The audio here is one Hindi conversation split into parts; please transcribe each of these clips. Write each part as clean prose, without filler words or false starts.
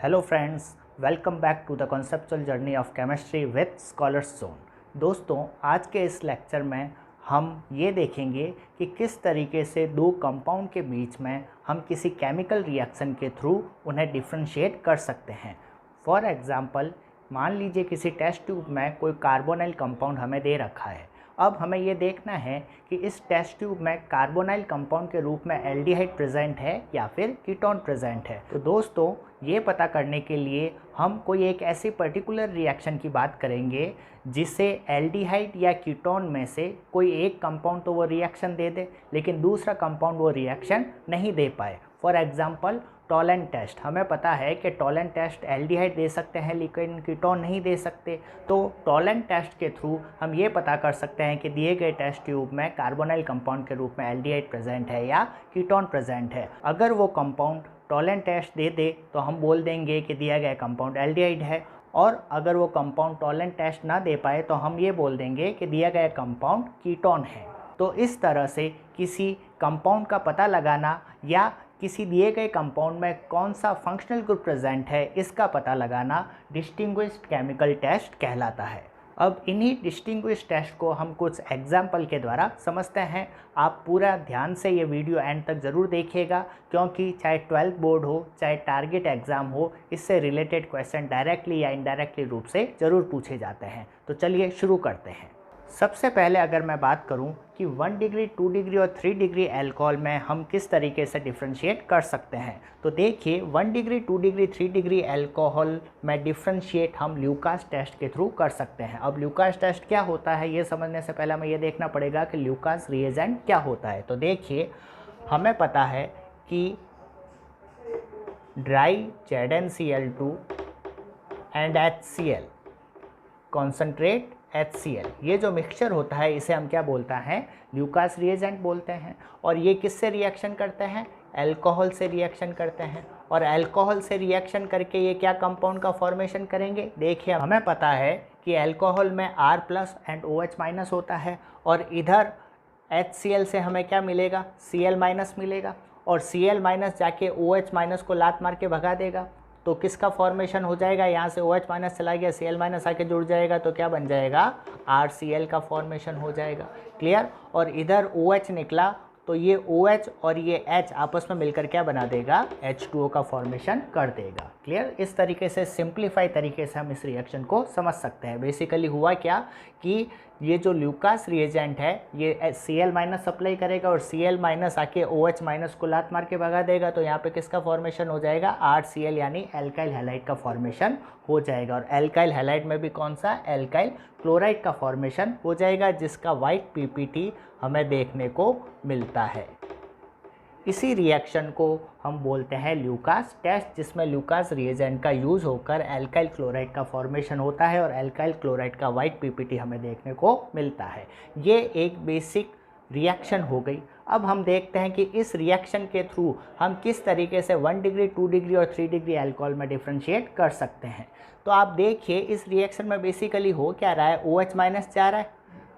Hello friends, welcome back to the conceptual journey of chemistry with scholars zone. दोस्तों, आज के इस लेक्चर में हम ये देखेंगे कि किस तरीके से दो कंपाउंड के बीच में हम किसी केमिकल रिएक्शन के थ्रू उन्हें डिफ्रेंशिएट कर सकते हैं। फॉर एग्ज़ाम्पल, मान लीजिए किसी टेस्ट ट्यूब में कोई कार्बोनाइल कंपाउंड हमें दे रखा है। अब हमें ये देखना है कि इस टेस्ट ट्यूब में कार्बोनाइल कंपाउंड के रूप में एल्डिहाइड प्रेजेंट है या फिर कीटोन प्रेजेंट है। तो दोस्तों, ये पता करने के लिए हम कोई एक ऐसी पर्टिकुलर रिएक्शन की बात करेंगे जिसे एल्डिहाइड या कीटोन में से कोई एक कंपाउंड तो वो रिएक्शन दे दे, लेकिन दूसरा कंपाउंड वो रिएक्शन नहीं दे पाए। फॉर एग्जांपल, टॉलेंट टेस्ट, हमें पता है कि टॉलेंट टेस्ट एल्डिहाइड दे सकते हैं लेकिन कीटोन नहीं दे सकते। तो टॉलेंट टेस्ट के थ्रू हम ये पता कर सकते हैं कि दिए गए टेस्ट ट्यूब में कार्बोनाइल कंपाउंड के रूप में एल्डिहाइड प्रेजेंट है या कीटोन प्रेजेंट है। अगर वो कंपाउंड टॉलेंट टेस्ट दे दे तो हम बोल देंगे कि दिया गया कंपाउंड एल्डिहाइड है, और अगर वो कंपाउंड टॉलेंट टेस्ट ना दे पाए तो हम ये बोल देंगे कि दिया गया कंपाउंड कीटोन है। तो इस तरह से किसी कंपाउंड का पता लगाना या किसी दिए गए कंपाउंड में कौन सा फंक्शनल ग्रुप प्रेजेंट है, इसका पता लगाना डिस्टिंग्विश्ड केमिकल टेस्ट कहलाता है। अब इन्हीं डिस्टिंग्विश्ड टेस्ट को हम कुछ एग्जाम्पल के द्वारा समझते हैं। आप पूरा ध्यान से ये वीडियो एंड तक ज़रूर देखिएगा, क्योंकि चाहे 12th बोर्ड हो चाहे टारगेट एग्ज़ाम हो, इससे रिलेटेड क्वेश्चन डायरेक्टली या इनडायरेक्टली रूप से ज़रूर पूछे जाते हैं। तो चलिए शुरू करते हैं। सबसे पहले अगर मैं बात करूं कि 1 डिग्री, 2 डिग्री और 3 डिग्री अल्कोहल में हम किस तरीके से डिफ्रेंशिएट कर सकते हैं, तो देखिए 1 डिग्री, 2 डिग्री, 3 डिग्री अल्कोहल में डिफ्रेंशिएट हम ल्यूकास टेस्ट के थ्रू कर सकते हैं। अब ल्यूकास टेस्ट क्या होता है, ये समझने से पहले हमें ये देखना पड़ेगा कि ल्यूकास रिएजेंट क्या होता है। तो देखिए, हमें पता है कि dry ZnCl2 and HCl, concentrate HCl, ये जो मिक्सचर होता है इसे हम क्या बोलते हैं, ल्यूकास रिएजेंट बोलते हैं। और ये किससे रिएक्शन करते हैं, अल्कोहल से रिएक्शन करते हैं। और अल्कोहल से रिएक्शन करके ये क्या कंपाउंड का फॉर्मेशन करेंगे। देखिए, हमें पता है कि अल्कोहल में R+ एंड OH- होता है, और इधर HCl से हमें क्या मिलेगा, Cl- मिलेगा, और Cl- जाके OH- को लात मार के भगा देगा। तो किसका फॉर्मेशन हो जाएगा, यहाँ से OH- चला गया, Cl- आके जुड़ जाएगा, तो क्या बन जाएगा, RCl का फॉर्मेशन हो जाएगा। क्लियर। और इधर OH निकला तो ये OH और ये H आपस में मिलकर क्या बना देगा, H2O का फॉर्मेशन कर देगा। क्लियर। इस तरीके से सिंप्लीफाई तरीके से हम इस रिएक्शन को समझ सकते हैं। बेसिकली हुआ क्या कि ये जो ल्यूकास रिएजेंट है ये Cl- सप्लाई करेगा, और Cl- आके OH- को लात मार के भगा देगा। तो यहाँ पे किसका फॉर्मेशन हो जाएगा, RCl यानी एल्काइल हैलाइड का फॉर्मेशन हो जाएगा। और एल्काइल हैलाइड में भी कौन सा, एल्काइल क्लोराइड का फॉर्मेशन हो जाएगा, जिसका वाइट PPT हमें देखने को मिलता है। इसी रिएक्शन को हम बोलते हैं ल्यूकास टेस्ट, जिसमें ल्यूकास रिएजेंट का यूज़ होकर एल्काइल क्लोराइड का फॉर्मेशन होता है और एल्काइल क्लोराइड का वाइट PPT हमें देखने को मिलता है। ये एक बेसिक रिएक्शन हो गई। अब हम देखते हैं कि इस रिएक्शन के थ्रू हम किस तरीके से 1 डिग्री, 2 डिग्री और 3 डिग्री अल्कोहल में डिफ्रेंशिएट कर सकते हैं। तो आप देखिए, इस रिएक्शन में बेसिकली हो क्या रहा है, OH- जा रहा है।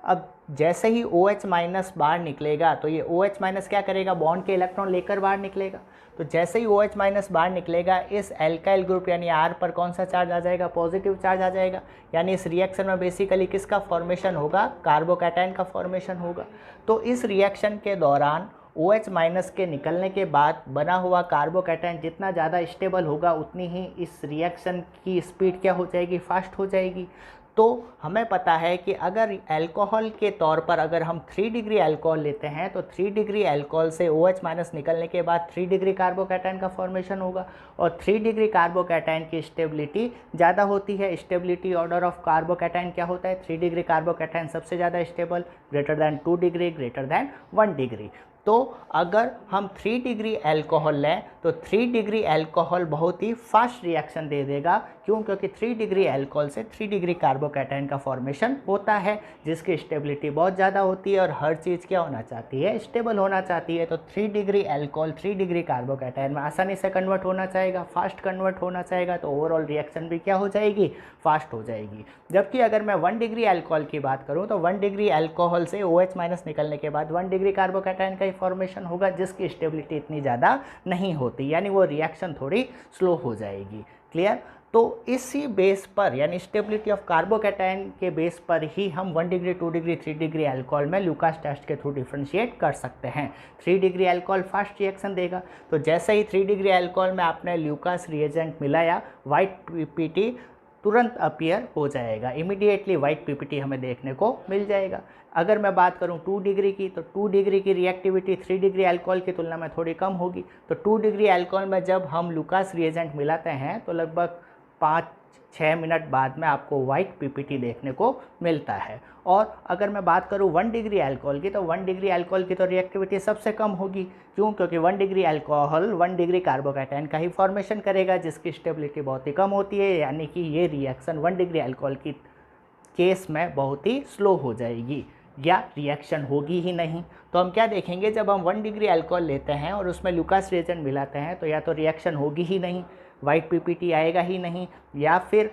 अब जैसे ही OH- बाहर निकलेगा तो ये OH- क्या करेगा, बॉन्ड के इलेक्ट्रॉन लेकर बाहर निकलेगा। तो जैसे ही OH- बाहर निकलेगा, इस एल्काइल ग्रुप यानी R पर कौन सा चार्ज आ जाएगा, पॉजिटिव चार्ज आ जाएगा। यानी इस रिएक्शन में बेसिकली किसका फॉर्मेशन होगा, कार्बोकैटायन का फॉर्मेशन होगा। तो इस रिएक्शन के दौरान OH- के निकलने के बाद बना हुआ कार्बोकैटायन जितना ज़्यादा स्टेबल होगा, उतनी ही इस रिएक्शन की स्पीड क्या हो जाएगी, फास्ट हो जाएगी। तो हमें पता है कि अगर अल्कोहल के तौर पर अगर हम 3 डिग्री अल्कोहल लेते हैं तो 3 डिग्री अल्कोहल से OH- निकलने के बाद 3 डिग्री कार्बोकैटायन का फॉर्मेशन होगा। और 3 डिग्री कार्बोकैटायन की स्टेबिलिटी ज़्यादा होती है। स्टेबिलिटी ऑर्डर ऑफ कार्बोकैटायन क्या होता है, 3 डिग्री कार्बोकैटायन सबसे ज़्यादा stable, greater than 2 degree, greater than 1 degree. तो अगर हम 3 डिग्री अल्कोहल लें तो 3 डिग्री अल्कोहल बहुत ही फास्ट रिएक्शन दे देगा। क्यों, क्योंकि 3 डिग्री अल्कोहल से 3 डिग्री कार्बोकैटायन का फॉर्मेशन होता है, जिसकी स्टेबिलिटी बहुत ज़्यादा होती है, और हर चीज़ क्या होना चाहती है, स्टेबल होना चाहती है। तो 3 डिग्री अल्कोहल 3 डिग्री कार्बोकैटायन में आसानी से कन्वर्ट होना चाहेगा, फास्ट कन्वर्ट होना चाहेगा। तो ओवरऑल रिएक्शन भी क्या हो जाएगी, फास्ट हो जाएगी। जबकि अगर मैं 1 डिग्री अल्कोहल की बात करूँ तो 1 डिग्री अल्कोहल से OH- निकलने के बाद 1 डिग्री कार्बोकैटायन का फॉर्मेशन होगा, जिसकी स्टेबिलिटी इतनी ज़्यादा नहीं होती, यानी वो रिएक्शन थोड़ी स्लो हो जाएगी। क्लियर। तो इसी बेस पर यानी स्टेबिलिटी ऑफ कार्बोकैटायन के बेस पर ही हम 1 डिग्री 2 डिग्री 3 डिग्री अल्कोहल में ल्यूकास टेस्ट के थ्रू डिफ्रेंशिएट कर सकते हैं। 3 डिग्री अल्कोहल फास्ट रिएक्शन देगा, तो जैसे ही 3 डिग्री अल्कोहल में आपने ल्यूकास रिएजेंट मिलाया, वाइट पीपीटी तुरंत अपीयर हो जाएगा, इमीडिएटली वाइट पीपीटी हमें देखने को मिल जाएगा। अगर मैं बात करूं 2 डिग्री की, तो 2 डिग्री की रिएक्टिविटी 3 डिग्री अल्कोहल की तुलना में थोड़ी कम होगी। तो 2 डिग्री अल्कोहल में जब हम ल्यूकास रिएजेंट मिलाते हैं तो लगभग 5-6 मिनट बाद में आपको वाइट पीपीटी देखने को मिलता है। और अगर मैं बात करूं 1 डिग्री अल्कोहल की, तो 1 डिग्री अल्कोहल की तो रिएक्टिविटी सबसे कम होगी। क्यों? क्योंकि 1 डिग्री अल्कोहल 1 डिग्री कार्बोकैटायन का ही फॉर्मेशन करेगा, जिसकी स्टेबिलिटी बहुत ही कम होती है, यानी कि ये रिएक्शन 1 डिग्री अल्कोहल की केस में बहुत ही स्लो हो जाएगी या रिएक्शन होगी ही नहीं। तो हम क्या देखेंगे, जब हम 1 डिग्री अल्कोहल लेते हैं और उसमें ल्यूकास रिएजेंट मिलाते हैं, तो या तो रिएक्शन होगी ही नहीं, वाइट पीपीटी आएगा ही नहीं, या फिर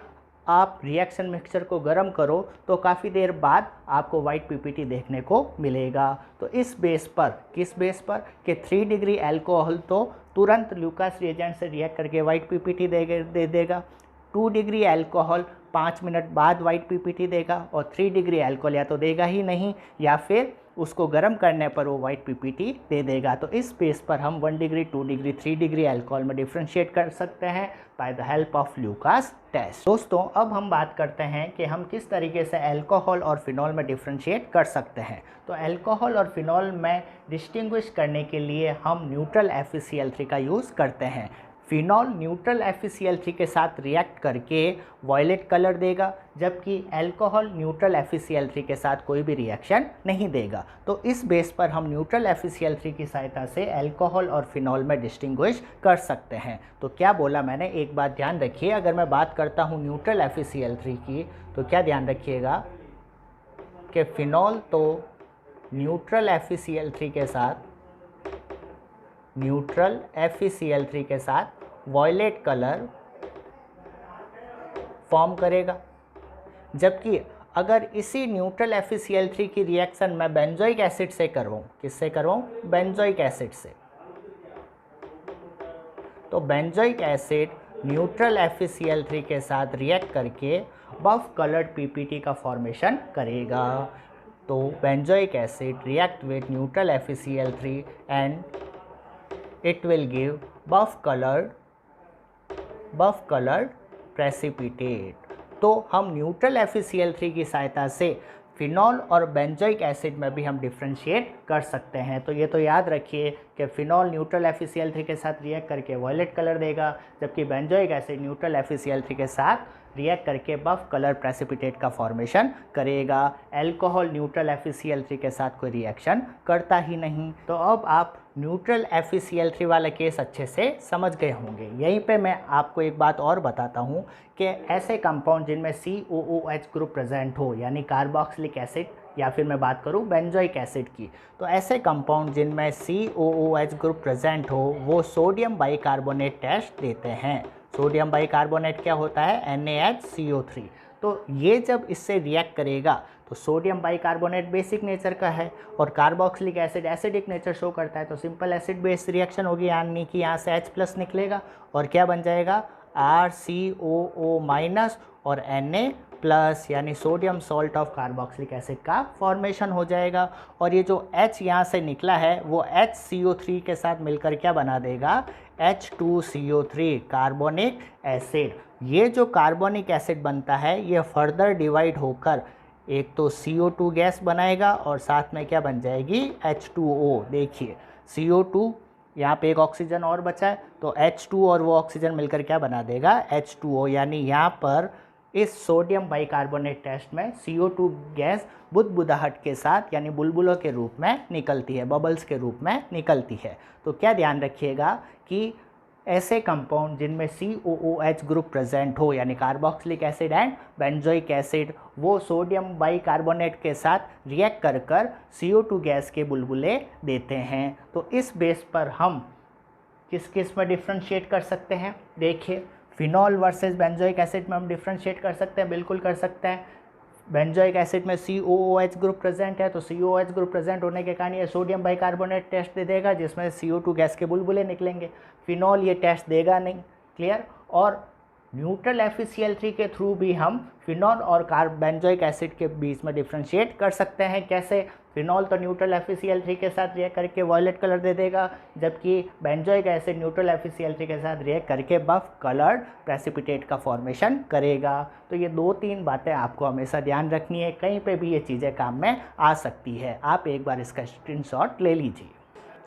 आप रिएक्शन मिक्सचर को गर्म करो तो काफ़ी देर बाद आपको वाइट पीपीटी देखने को मिलेगा। तो इस बेस पर, किस बेस पर, कि 3 डिग्री अल्कोहल तो तुरंत ल्यूकास रिएजेंट से रिएक्ट करके वाइट पीपीटी दे देगा, 2 डिग्री अल्कोहल 5 मिनट बाद वाइट पीपीटी देगा, और 3 डिग्री अल्कोहल या तो देगा ही नहीं या फिर उसको गर्म करने पर वो वाइट पीपीटी दे देगा। तो इस बेस पर हम 1 डिग्री 2 डिग्री 3 डिग्री अल्कोहल में डिफ्रेंशिएट कर सकते हैं by the help of Lucas test. दोस्तों, अब हम बात करते हैं कि हम किस तरीके से अल्कोहल और फिनॉल में डिफ्रेंशिएट कर सकते हैं। तो अल्कोहल और फिनॉल में डिस्टिंग्विश करने के लिए हम न्यूट्रल FeCl3 का यूज़ करते हैं। फिनॉल न्यूट्रल FeCl3 के साथ रिएक्ट करके वॉयलेट कलर देगा, जबकि अल्कोहल न्यूट्रल FeCl3 के साथ कोई भी रिएक्शन नहीं देगा। तो इस बेस पर हम न्यूट्रल FeCl3 की सहायता से अल्कोहल और फिनॉल में डिस्टिंग्विश कर सकते हैं। तो क्या बोला मैंने, एक बात ध्यान रखिए, अगर मैं बात करता हूँ न्यूट्रल FeCl3 की, तो क्या ध्यान रखिएगा कि फिनॉल तो न्यूट्रल FeCl3 के साथ वॉयलेट कलर फॉर्म करेगा, जबकि अगर इसी न्यूट्रल FeCl3 की रिएक्शन मैं बेंजोइक एसिड से करवाऊँ, किससे करवाऊँ, बेंजोइक एसिड से, तो बेंजोइक एसिड न्यूट्रल FeCl3 के साथ रिएक्ट करके बफ कलर्ड पीपीटी का फॉर्मेशन करेगा। तो benzoic acid react with neutral FeCl3 and it will give buff colored precipitate। तो हम न्यूट्रल FeCl3 की सहायता से फिनॉल और बेंजोइक एसिड में भी हम डिफ्रेंशिएट कर सकते हैं। तो ये तो याद रखिए कि फिनॉल न्यूट्रल FeCl3 के साथ रिएक्ट करके वॉयलेट कलर देगा, जबकि बेंजोइक एसिड न्यूट्रल FeCl3 के साथ रिएक्ट करके बफ कलर प्रेसिपिटेट का फॉर्मेशन करेगा। अल्कोहल न्यूट्रल FeCl3 के साथ कोई रिएक्शन करता ही नहीं। तो अब आप न्यूट्रल FeCl3 वाला केस अच्छे से समझ गए होंगे। यहीं पे मैं आपको एक बात और बताता हूँ कि ऐसे कंपाउंड जिनमें COOH ग्रुप प्रेजेंट हो, यानी कार्बोक्सिलिक एसिड, या फिर मैं बात करूँ बेंजोइक एसिड की, तो ऐसे कंपाउंड जिनमें COOH ग्रुप प्रेजेंट हो वो सोडियम बाइकार्बोनेट टेस्ट देते हैं। सोडियम बाइकार्बोनेट क्या होता है, NaHCO3। तो ये जब इससे रिएक्ट करेगा तो सोडियम बाइकार्बोनेट बेसिक नेचर का है और carboxylic acid acidic nature show करता है, तो सिंपल एसिड बेस रिएक्शन होगी, यानी कि यहाँ से H+ निकलेगा और क्या बन जाएगा, RCOO- और Na+, यानी sodium salt of carboxylic acid का फॉर्मेशन हो जाएगा। और ये जो H यहाँ से निकला है वो HCO3 के साथ मिलकर क्या बना देगा, H2CO3 कार्बोनिक एसिड। ये जो कार्बोनिक एसिड बनता है ये फर्दर डिवाइड होकर एक तो CO2 गैस बनाएगा और साथ में क्या बन जाएगी, H2O। देखिए CO2, यहाँ पे एक ऑक्सीजन और बचा है, तो H2 और वो ऑक्सीजन मिलकर क्या बना देगा, H2O। यानी यहाँ पर इस सोडियम बाइकार्बोनेट टेस्ट में CO2 गैस बुदबुदाहट के साथ यानी बुलबुलों के रूप में निकलती है, बबल्स के रूप में निकलती है। तो क्या ध्यान रखिएगा कि ऐसे कंपाउंड जिनमें COOH ग्रुप प्रेजेंट हो, यानी carboxylic acid and benzoic acid, वो सोडियम बाइकार्बोनेट के साथ रिएक्ट कर कर CO2 गैस के बुलबुले देते हैं। तो इस बेस पर हम किस किस में डिफ्रेंशिएट कर सकते हैं, देखिए फिनॉल वर्सेस बेंजोइक एसिड में हम डिफ्रेंशिएट कर सकते हैं, बिल्कुल कर सकते हैं। बेंजोइक एसिड में COOH ग्रुप प्रेजेंट है, तो COOH ग्रुप प्रेजेंट होने के कारण ये सोडियम बाइकार्बोनेट टेस्ट दे देगा जिसमें CO2 गैस के बुलबुले निकलेंगे। फिनॉल ये टेस्ट देगा नहीं, क्लियर। और न्यूट्रल FeCl3 के थ्रू भी हम फिनॉल और कार्बेंजोइक एसिड के बीच में डिफ्रेंशिएट कर सकते हैं। कैसे? फिनॉल तो न्यूट्रल FeCl3 के साथ रिएक्ट करके वॉयलेट कलर दे देगा, जबकि बेंजोइक एसिड न्यूट्रल FeCl3 के साथ रिएक्ट करके बफ कलर्ड प्रेसिपिटेट का फॉर्मेशन करेगा। तो ये 2-3 बातें आपको हमेशा ध्यान रखनी है, कहीं पे भी ये चीज़ें काम में आ सकती है। आप एक बार इसका स्क्रीनशॉट ले लीजिए।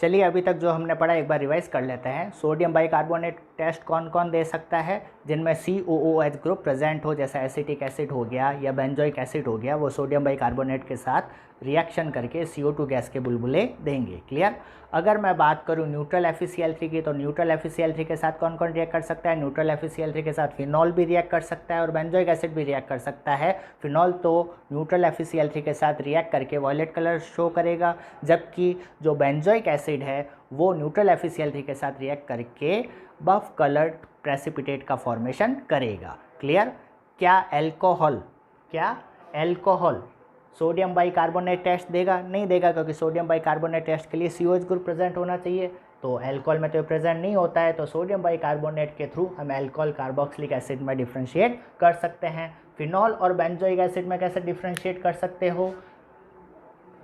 चलिए अभी तक जो हमने पढ़ा एक बार रिवाइज कर लेते हैं। सोडियम बाइकार्बोनेट टेस्ट कौन कौन दे सकता है? जिनमें COOH ग्रुप प्रेजेंट हो, जैसे एसिटिक एसिड हो गया या बेंजोइक एसिड हो गया, वो सोडियम बाइकार्बोनेट के साथ रिएक्शन करके CO2 गैस के बुलबुले देंगे। क्लियर? अगर मैं बात करूं न्यूट्रल FeCl3 की, तो न्यूट्रल FeCl3 के साथ कौन कौन रिएक्ट कर सकता है? न्यूट्रल FeCl3 के साथ फिनॉल भी रिएक्ट कर सकता है और बेंजोइक एसिड भी रिएक्ट कर सकता है। फिनॉल तो न्यूट्रल FeCl3 के साथ रिएक्ट करके वॉयलेट कलर शो करेगा, जबकि जो बेंजोइक एसिड है वो न्यूट्रल FeCl3 के साथ रिएक्ट करके बफ कलर्ड प्रेसिपिटेट का फॉर्मेशन करेगा। क्लियर? क्या एल्कोहल सोडियम बाइकार्बोनेट टेस्ट देगा? नहीं देगा, क्योंकि सोडियम बाइकार्बोनेट टेस्ट के लिए COH ग्रुप प्रेजेंट होना चाहिए। तो अल्कोहल में तो प्रेजेंट नहीं होता है, तो सोडियम बाइकार्बोनेट के थ्रू हम अल्कोहल कार्बोक्सिलिक एसिड में डिफ्रेंशिएट कर सकते हैं। फिनॉल और बेंजोइक एसिड में कैसे डिफ्रेंशिएट कर सकते हो?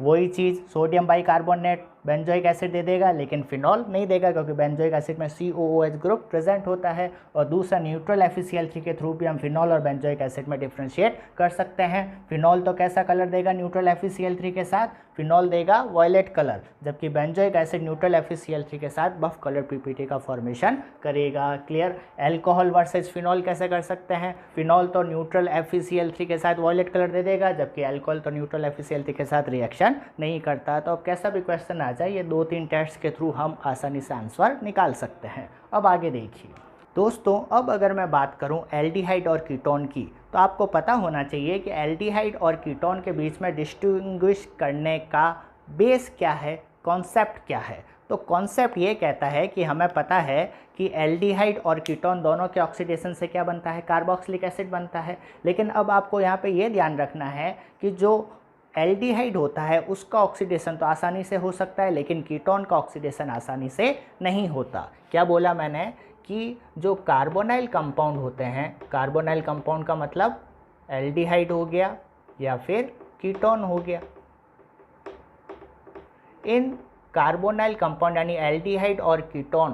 वही चीज़, सोडियम बाइकार्बोनेट बेंजोइक एसिड दे देगा, लेकिन फिनॉल नहीं देगा, क्योंकि बेंजोइक एसिड में COOH ग्रुप प्रेजेंट होता है। और दूसरा न्यूट्रल FeCl3 के थ्रू भी हम फिनॉल और बेंजोइक एसिड में डिफ्रेंशिएट कर सकते हैं। फिनॉल तो कैसा कलर देगा न्यूट्रल FeCl3 के साथ? फिनॉल देगा वॉयलेट कलर, जबकि बेंजोइक एसिड न्यूट्रल FeCl3 के साथ बफ कलर PPT का फॉर्मेशन करेगा। क्लियर? अल्कोहल वर्सेस फिनॉल कैसे कर सकते हैं? फिनॉल तो न्यूट्रल FeCl3 के साथ वॉयलेट कलर दे देगा, जबकि अल्कोहल तो न्यूट्रल FeCl3 के साथ रिएक्शन नहीं करता। तो अब कैसा भी क्वेश्चन आ जाए, ये 2-3 टेस्ट के थ्रू हम आसानी से आंसर निकाल सकते हैं। अब आगे देखिए दोस्तों, अब अगर मैं बात करूं एल्डिहाइड और कीटोन की, तो आपको पता होना चाहिए कि एल्डिहाइड और कीटोन के बीच में डिस्टिंग्विश करने का बेस क्या है, कॉन्सेप्ट क्या है। तो कॉन्सेप्ट ये कहता है कि हमें पता है कि एल्डिहाइड और कीटोन दोनों के ऑक्सीडेशन से क्या बनता है? कार्बोक्सिलिक एसिड बनता है। लेकिन अब आपको यहाँ पे ये ध्यान रखना है कि जो एल्डिहाइड होता है उसका ऑक्सीडेशन तो आसानी से हो सकता है, लेकिन कीटोन का ऑक्सीडेशन आसानी से नहीं होता। क्या बोला मैंने? कि जो कार्बोनाइल कंपाउंड होते हैं, कार्बोनाइल कंपाउंड का मतलब एल्डिहाइड हो गया या फिर कीटोन हो गया। इन कार्बोनाइल कंपाउंड यानी एल्डिहाइड और कीटोन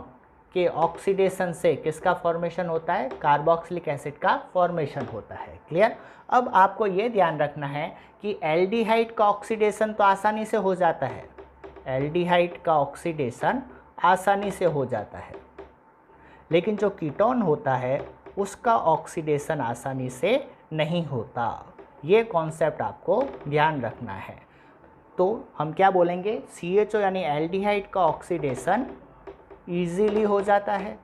के ऑक्सीडेशन से किसका फॉर्मेशन होता है? कार्बोक्सिलिक एसिड का फॉर्मेशन होता है। क्लियर? अब आपको ये ध्यान रखना है कि एल्डिहाइड का ऑक्सीडेशन तो आसानी से हो जाता है, एल्डिहाइड का ऑक्सीडेशन आसानी से हो जाता है, लेकिन जो कीटोन होता है उसका ऑक्सीडेशन आसानी से नहीं होता। ये कॉन्सेप्ट आपको ध्यान रखना है। तो हम क्या बोलेंगे? CHO यानी एल्डिहाइड का ऑक्सीडेशन ईजीली हो जाता है,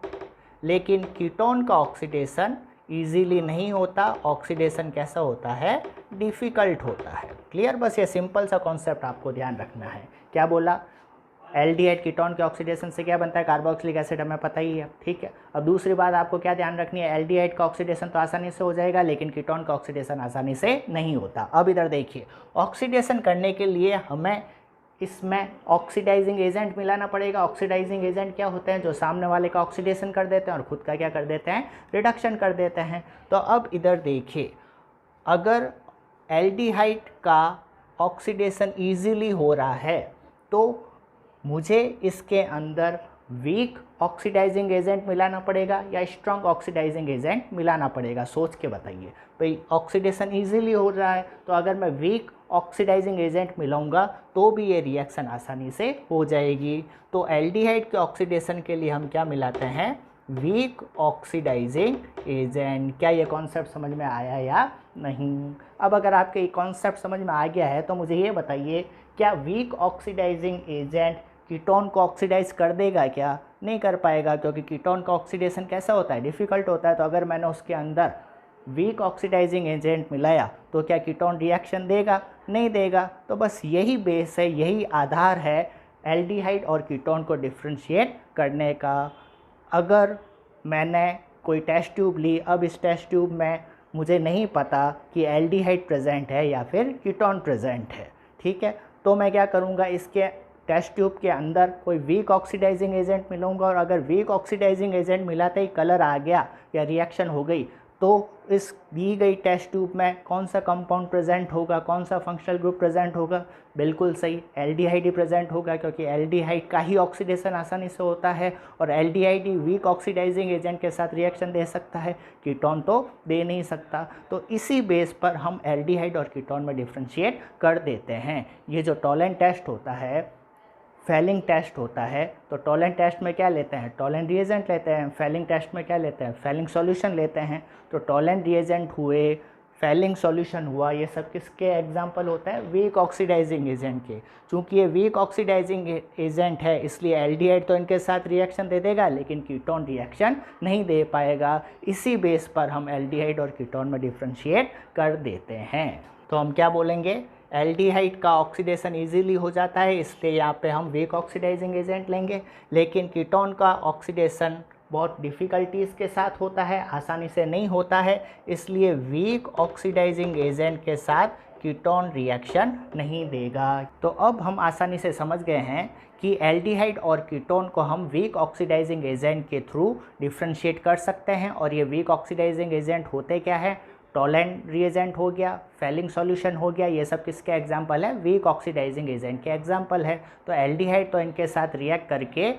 लेकिन कीटोन का ऑक्सीडेशन ईजीली नहीं होता। ऑक्सीडेशन कैसा होता है? डिफ़िकल्ट होता है। क्लियर? बस ये सिंपल सा कॉन्सेप्ट आपको ध्यान रखना है। क्या बोला? एल्डिहाइड कीटोन के ऑक्सीडेशन से क्या बनता है? कार्बोक्सिलिक एसिड, हमें पता ही है। ठीक है। अब दूसरी बात आपको क्या ध्यान रखनी है? एल्डिहाइड का ऑक्सीडेशन तो आसानी से हो जाएगा, लेकिन कीटोन का ऑक्सीडेशन आसानी से नहीं होता। अब इधर देखिए, ऑक्सीडेशन करने के लिए हमें इसमें ऑक्सीडाइजिंग एजेंट मिलाना पड़ेगा। ऑक्सीडाइजिंग एजेंट क्या होते हैं? जो सामने वाले का ऑक्सीडेशन कर देते हैं और खुद का क्या कर देते हैं? रिडक्शन कर देते हैं। तो अब इधर देखिए, अगर एल्डिहाइड का ऑक्सीडेशन ईजीली हो रहा है तो मुझे इसके अंदर वीक ऑक्सीडाइजिंग एजेंट मिलाना पड़ेगा या स्ट्रॉन्ग ऑक्सीडाइजिंग एजेंट मिलाना पड़ेगा? सोच के बताइए भाई। ऑक्सीडेशन ईजीली हो रहा है, तो अगर मैं वीक ऑक्सीडाइजिंग एजेंट मिलाऊंगा तो भी ये रिएक्शन आसानी से हो जाएगी। तो एल्डिहाइड के ऑक्सीडेशन के लिए हम क्या मिलाते हैं? Weak oxidizing agent. क्या ये कॉन्सेप्ट समझ में आया या नहीं? अब अगर आपके ये कॉन्सेप्ट समझ में आ गया है तो मुझे ये बताइए, क्या वीक ऑक्सीडाइजिंग एजेंट कीटोन को ऑक्सीडाइज कर देगा? क्या नहीं कर पाएगा, क्योंकि कीटोन का ऑक्सीडेशन कैसा होता है? डिफ़िकल्ट होता है। तो अगर मैंने उसके अंदर वीक ऑक्सीडाइजिंग एजेंट मिलाया तो क्या कीटोन रिएक्शन देगा? नहीं देगा। तो बस यही बेस है, यही आधार है एल्डिहाइड और कीटोन को डिफ्रेंशिएट करने का। अगर मैंने कोई टेस्ट ट्यूब ली, अब इस टेस्ट ट्यूब में मुझे नहीं पता कि एल्डिहाइड प्रेजेंट है या फिर कीटोन प्रेजेंट है, ठीक है, तो मैं क्या करूँगा? इसके टेस्ट ट्यूब के अंदर कोई वीक ऑक्सीडाइजिंग एजेंट मिलूंगा और अगर वीक ऑक्सीडाइजिंग एजेंट मिलाते ही कलर आ गया या रिएक्शन हो गई, तो इस दी गई टेस्ट ट्यूब में कौन सा कंपाउंड प्रेजेंट होगा, कौन सा फंक्शनल ग्रुप प्रेजेंट होगा? बिल्कुल सही, एल्डिहाइड ही प्रेजेंट होगा, क्योंकि एल्डिहाइड का ही ऑक्सीडेशन आसानी से होता है और एल्डिहाइड ही वीक ऑक्सीडाइजिंग एजेंट के साथ रिएक्शन दे सकता है, कीटोन तो दे नहीं सकता। तो इसी बेस पर हम एल्डिहाइड और कीटोन में डिफ्रेंशिएट कर देते हैं। ये जो टॉलेंट टेस्ट होता है, फेलिंग टेस्ट होता है, तो टॉलेंट टेस्ट में क्या लेते हैं? टॉलेंट रिएजेंट लेते हैं। फेलिंग टेस्ट में क्या लेते हैं? फेलिंग सॉल्यूशन लेते हैं। तो टॉलेंट रिएजेंट हुए, फेलिंग सॉल्यूशन हुआ, ये सब किसके एग्जांपल होता है? वीक ऑक्सीडाइजिंग एजेंट के। चूंकि ये वीक ऑक्सीडाइजिंग एजेंट है, इसलिए एल्डिहाइड तो इनके साथ रिएक्शन दे देगा, लेकिन कीटोन रिएक्शन नहीं दे पाएगा। इसी बेस पर हम एल्डिहाइड और कीटोन में डिफ्रेंशिएट कर देते हैं। तो हम क्या बोलेंगे? एल्डिहाइड का ऑक्सीडेशन इजीली हो जाता है, इसलिए यहाँ पे हम वीक ऑक्सीडाइजिंग एजेंट लेंगे, लेकिन कीटोन का ऑक्सीडेशन बहुत डिफ़िकल्टीज़ के साथ होता है, आसानी से नहीं होता है, इसलिए वीक ऑक्सीडाइजिंग एजेंट के साथ कीटोन रिएक्शन नहीं देगा। तो अब हम आसानी से समझ गए हैं कि एल्डिहाइड और कीटोन को हम वीक ऑक्सीडाइजिंग एजेंट के थ्रू डिफ्रेंशिएट कर सकते हैं। और ये वीक ऑक्सीडाइजिंग एजेंट होते क्या है? टॉलेंट रिएजेंट हो गया, फेलिंग सॉल्यूशन हो गया, ये सब किसके एग्जाम्पल है? वीक ऑक्सीडाइजिंग एजेंट के एग्जाम्पल है। तो एल्डिहाइड तो इनके साथ रिएक्ट करके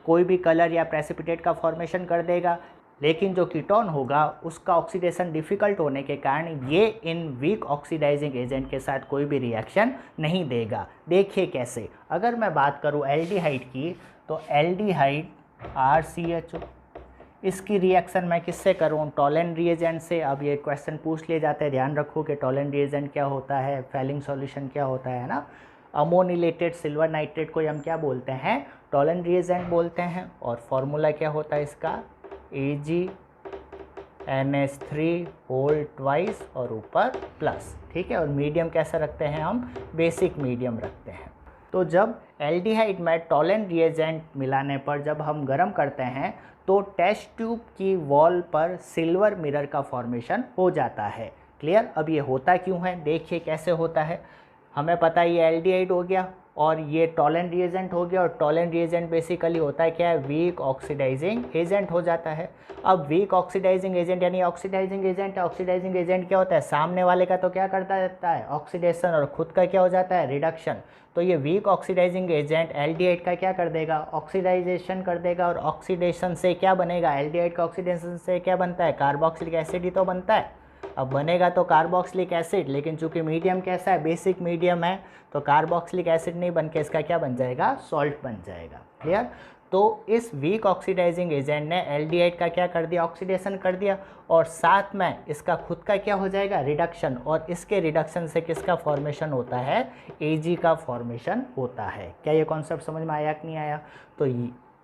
कोई भी कलर या प्रेसिपिटेट का फॉर्मेशन कर देगा, लेकिन जो कीटोन होगा उसका ऑक्सीडेशन डिफ़िकल्ट होने के कारण ये इन वीक ऑक्सीडाइजिंग एजेंट के साथ कोई भी रिएक्शन नहीं देगा। देखिए कैसे। अगर मैं बात करूँ एल्डिहाइड की, तो एल्डिहाइड RCHO, इसकी रिएक्शन मैं किससे करूँ? टॉलेंट रिएजेंट से। अब ये क्वेश्चन पूछ लिए जाते हैं, ध्यान रखो कि टॉलेंट रिएजेंट क्या होता है, फेलिंग सॉल्यूशन क्या होता है ना। अमोनिलेटेड सिल्वर नाइट्रेट को हम क्या बोलते हैं? टॉलेंट रिएजेंट बोलते हैं। और फॉर्मूला क्या होता है इसका? AgNH3 होल ट्वाइस और ऊपर प्लस, ठीक है। और मीडियम कैसा रखते हैं हम? बेसिक मीडियम रखते हैं। तो जब एल्डिहाइड में टॉलेंट रिएजेंट मिलाने पर जब हम गर्म करते हैं, तो टेस्ट ट्यूब की वॉल पर सिल्वर मिरर का फॉर्मेशन हो जाता है। क्लियर? अब ये होता क्यों है? देखिए कैसे होता है। हमें पता है ये एल्डिहाइड हो गया और ये टॉलेंट रिएजेंट हो गया, और टॉलेंट रिएजेंट बेसिकली होता है क्या है? वीक ऑक्सीडाइजिंग एजेंट हो जाता है। अब वीक ऑक्सीडाइजिंग एजेंट यानी ऑक्सीडाइजिंग एजेंट है। ऑक्सीडाइजिंग एजेंट क्या होता है? सामने वाले का तो क्या करता रहता है? ऑक्सीडेशन, और खुद का क्या हो जाता है? रिडक्शन। तो ये वीक ऑक्सीडाइजिंग एजेंट एल्डिहाइड का क्या कर देगा? ऑक्सीडाइजेशन कर देगा। और ऑक्सीडेशन से क्या बनेगा? एल्डिहाइड का ऑक्सीडेशन से क्या बनता है? कार्बोक्सिलिक एसिड ही तो बनता है। अब बनेगा तो कार्बोक्सिलिक एसिड, लेकिन चूंकि मीडियम कैसा है? बेसिक मीडियम है, तो कार्बोक्सिलिक एसिड नहीं बन के इसका क्या बन जाएगा? सॉल्ट बन जाएगा। क्लियर? तो इस वीक ऑक्सीडाइजिंग एजेंट ने एल्डिहाइड का क्या कर दिया? ऑक्सीडेशन कर दिया, और साथ में इसका खुद का क्या हो जाएगा? रिडक्शन। और इसके रिडक्शन से किसका फॉर्मेशन होता है? Ag का फॉर्मेशन होता है। क्या ये कॉन्सेप्ट समझ में आया कि नहीं आया? तो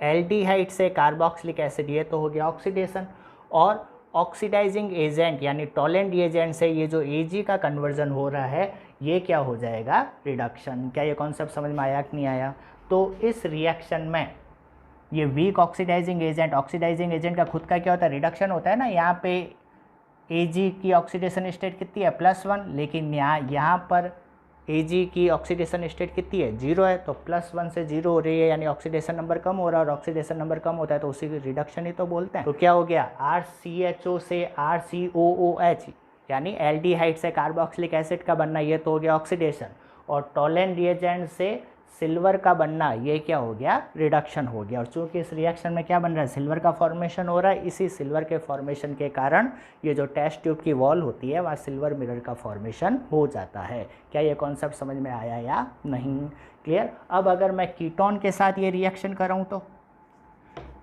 एल्डिहाइड से कार्बोक्सिलिक एसिड, ये तो हो गया ऑक्सीडेशन, और ऑक्सीडाइजिंग एजेंट यानी टॉलेंट रिएजेंट से ये जो Ag का कन्वर्जन हो रहा है, ये क्या हो जाएगा? रिडक्शन। क्या ये कॉन्सेप्ट समझ में आया कि नहीं आया? तो इस रिएक्शन में ये वीक ऑक्सीडाइजिंग एजेंट का खुद का क्या होता है? रिडक्शन होता है ना। यहाँ पे Ag की ऑक्सीडेशन स्टेट कितनी है? +1, लेकिन यहाँ पर Ag की ऑक्सीडेशन स्टेट कितनी है? 0 है। तो +1 से 0 हो रही है, यानी ऑक्सीडेशन नंबर कम हो रहा है, और ऑक्सीडेशन नंबर कम होता है तो उसी की रिडक्शन ही तो बोलते हैं। तो क्या हो गया? RCHO से RCOOH, यानी एल्डिहाइड से कार्बोक्सिलिक एसिड का बनना, ये तो हो गया ऑक्सीडेशन। और टॉलेंट रिएजेंट से सिल्वर का बनना, ये क्या हो गया? रिडक्शन हो गया। और चूंकि इस रिएक्शन में क्या बन रहा है? सिल्वर का फॉर्मेशन हो रहा है। इसी सिल्वर के फॉर्मेशन के कारण ये जो टेस्ट ट्यूब की वॉल होती है वहाँ सिल्वर मिरर का फॉर्मेशन हो जाता है। क्या ये कॉन्सेप्ट समझ में आया या नहीं? क्लियर? अब अगर मैं कीटोन के साथ ये रिएक्शन कराऊँ तो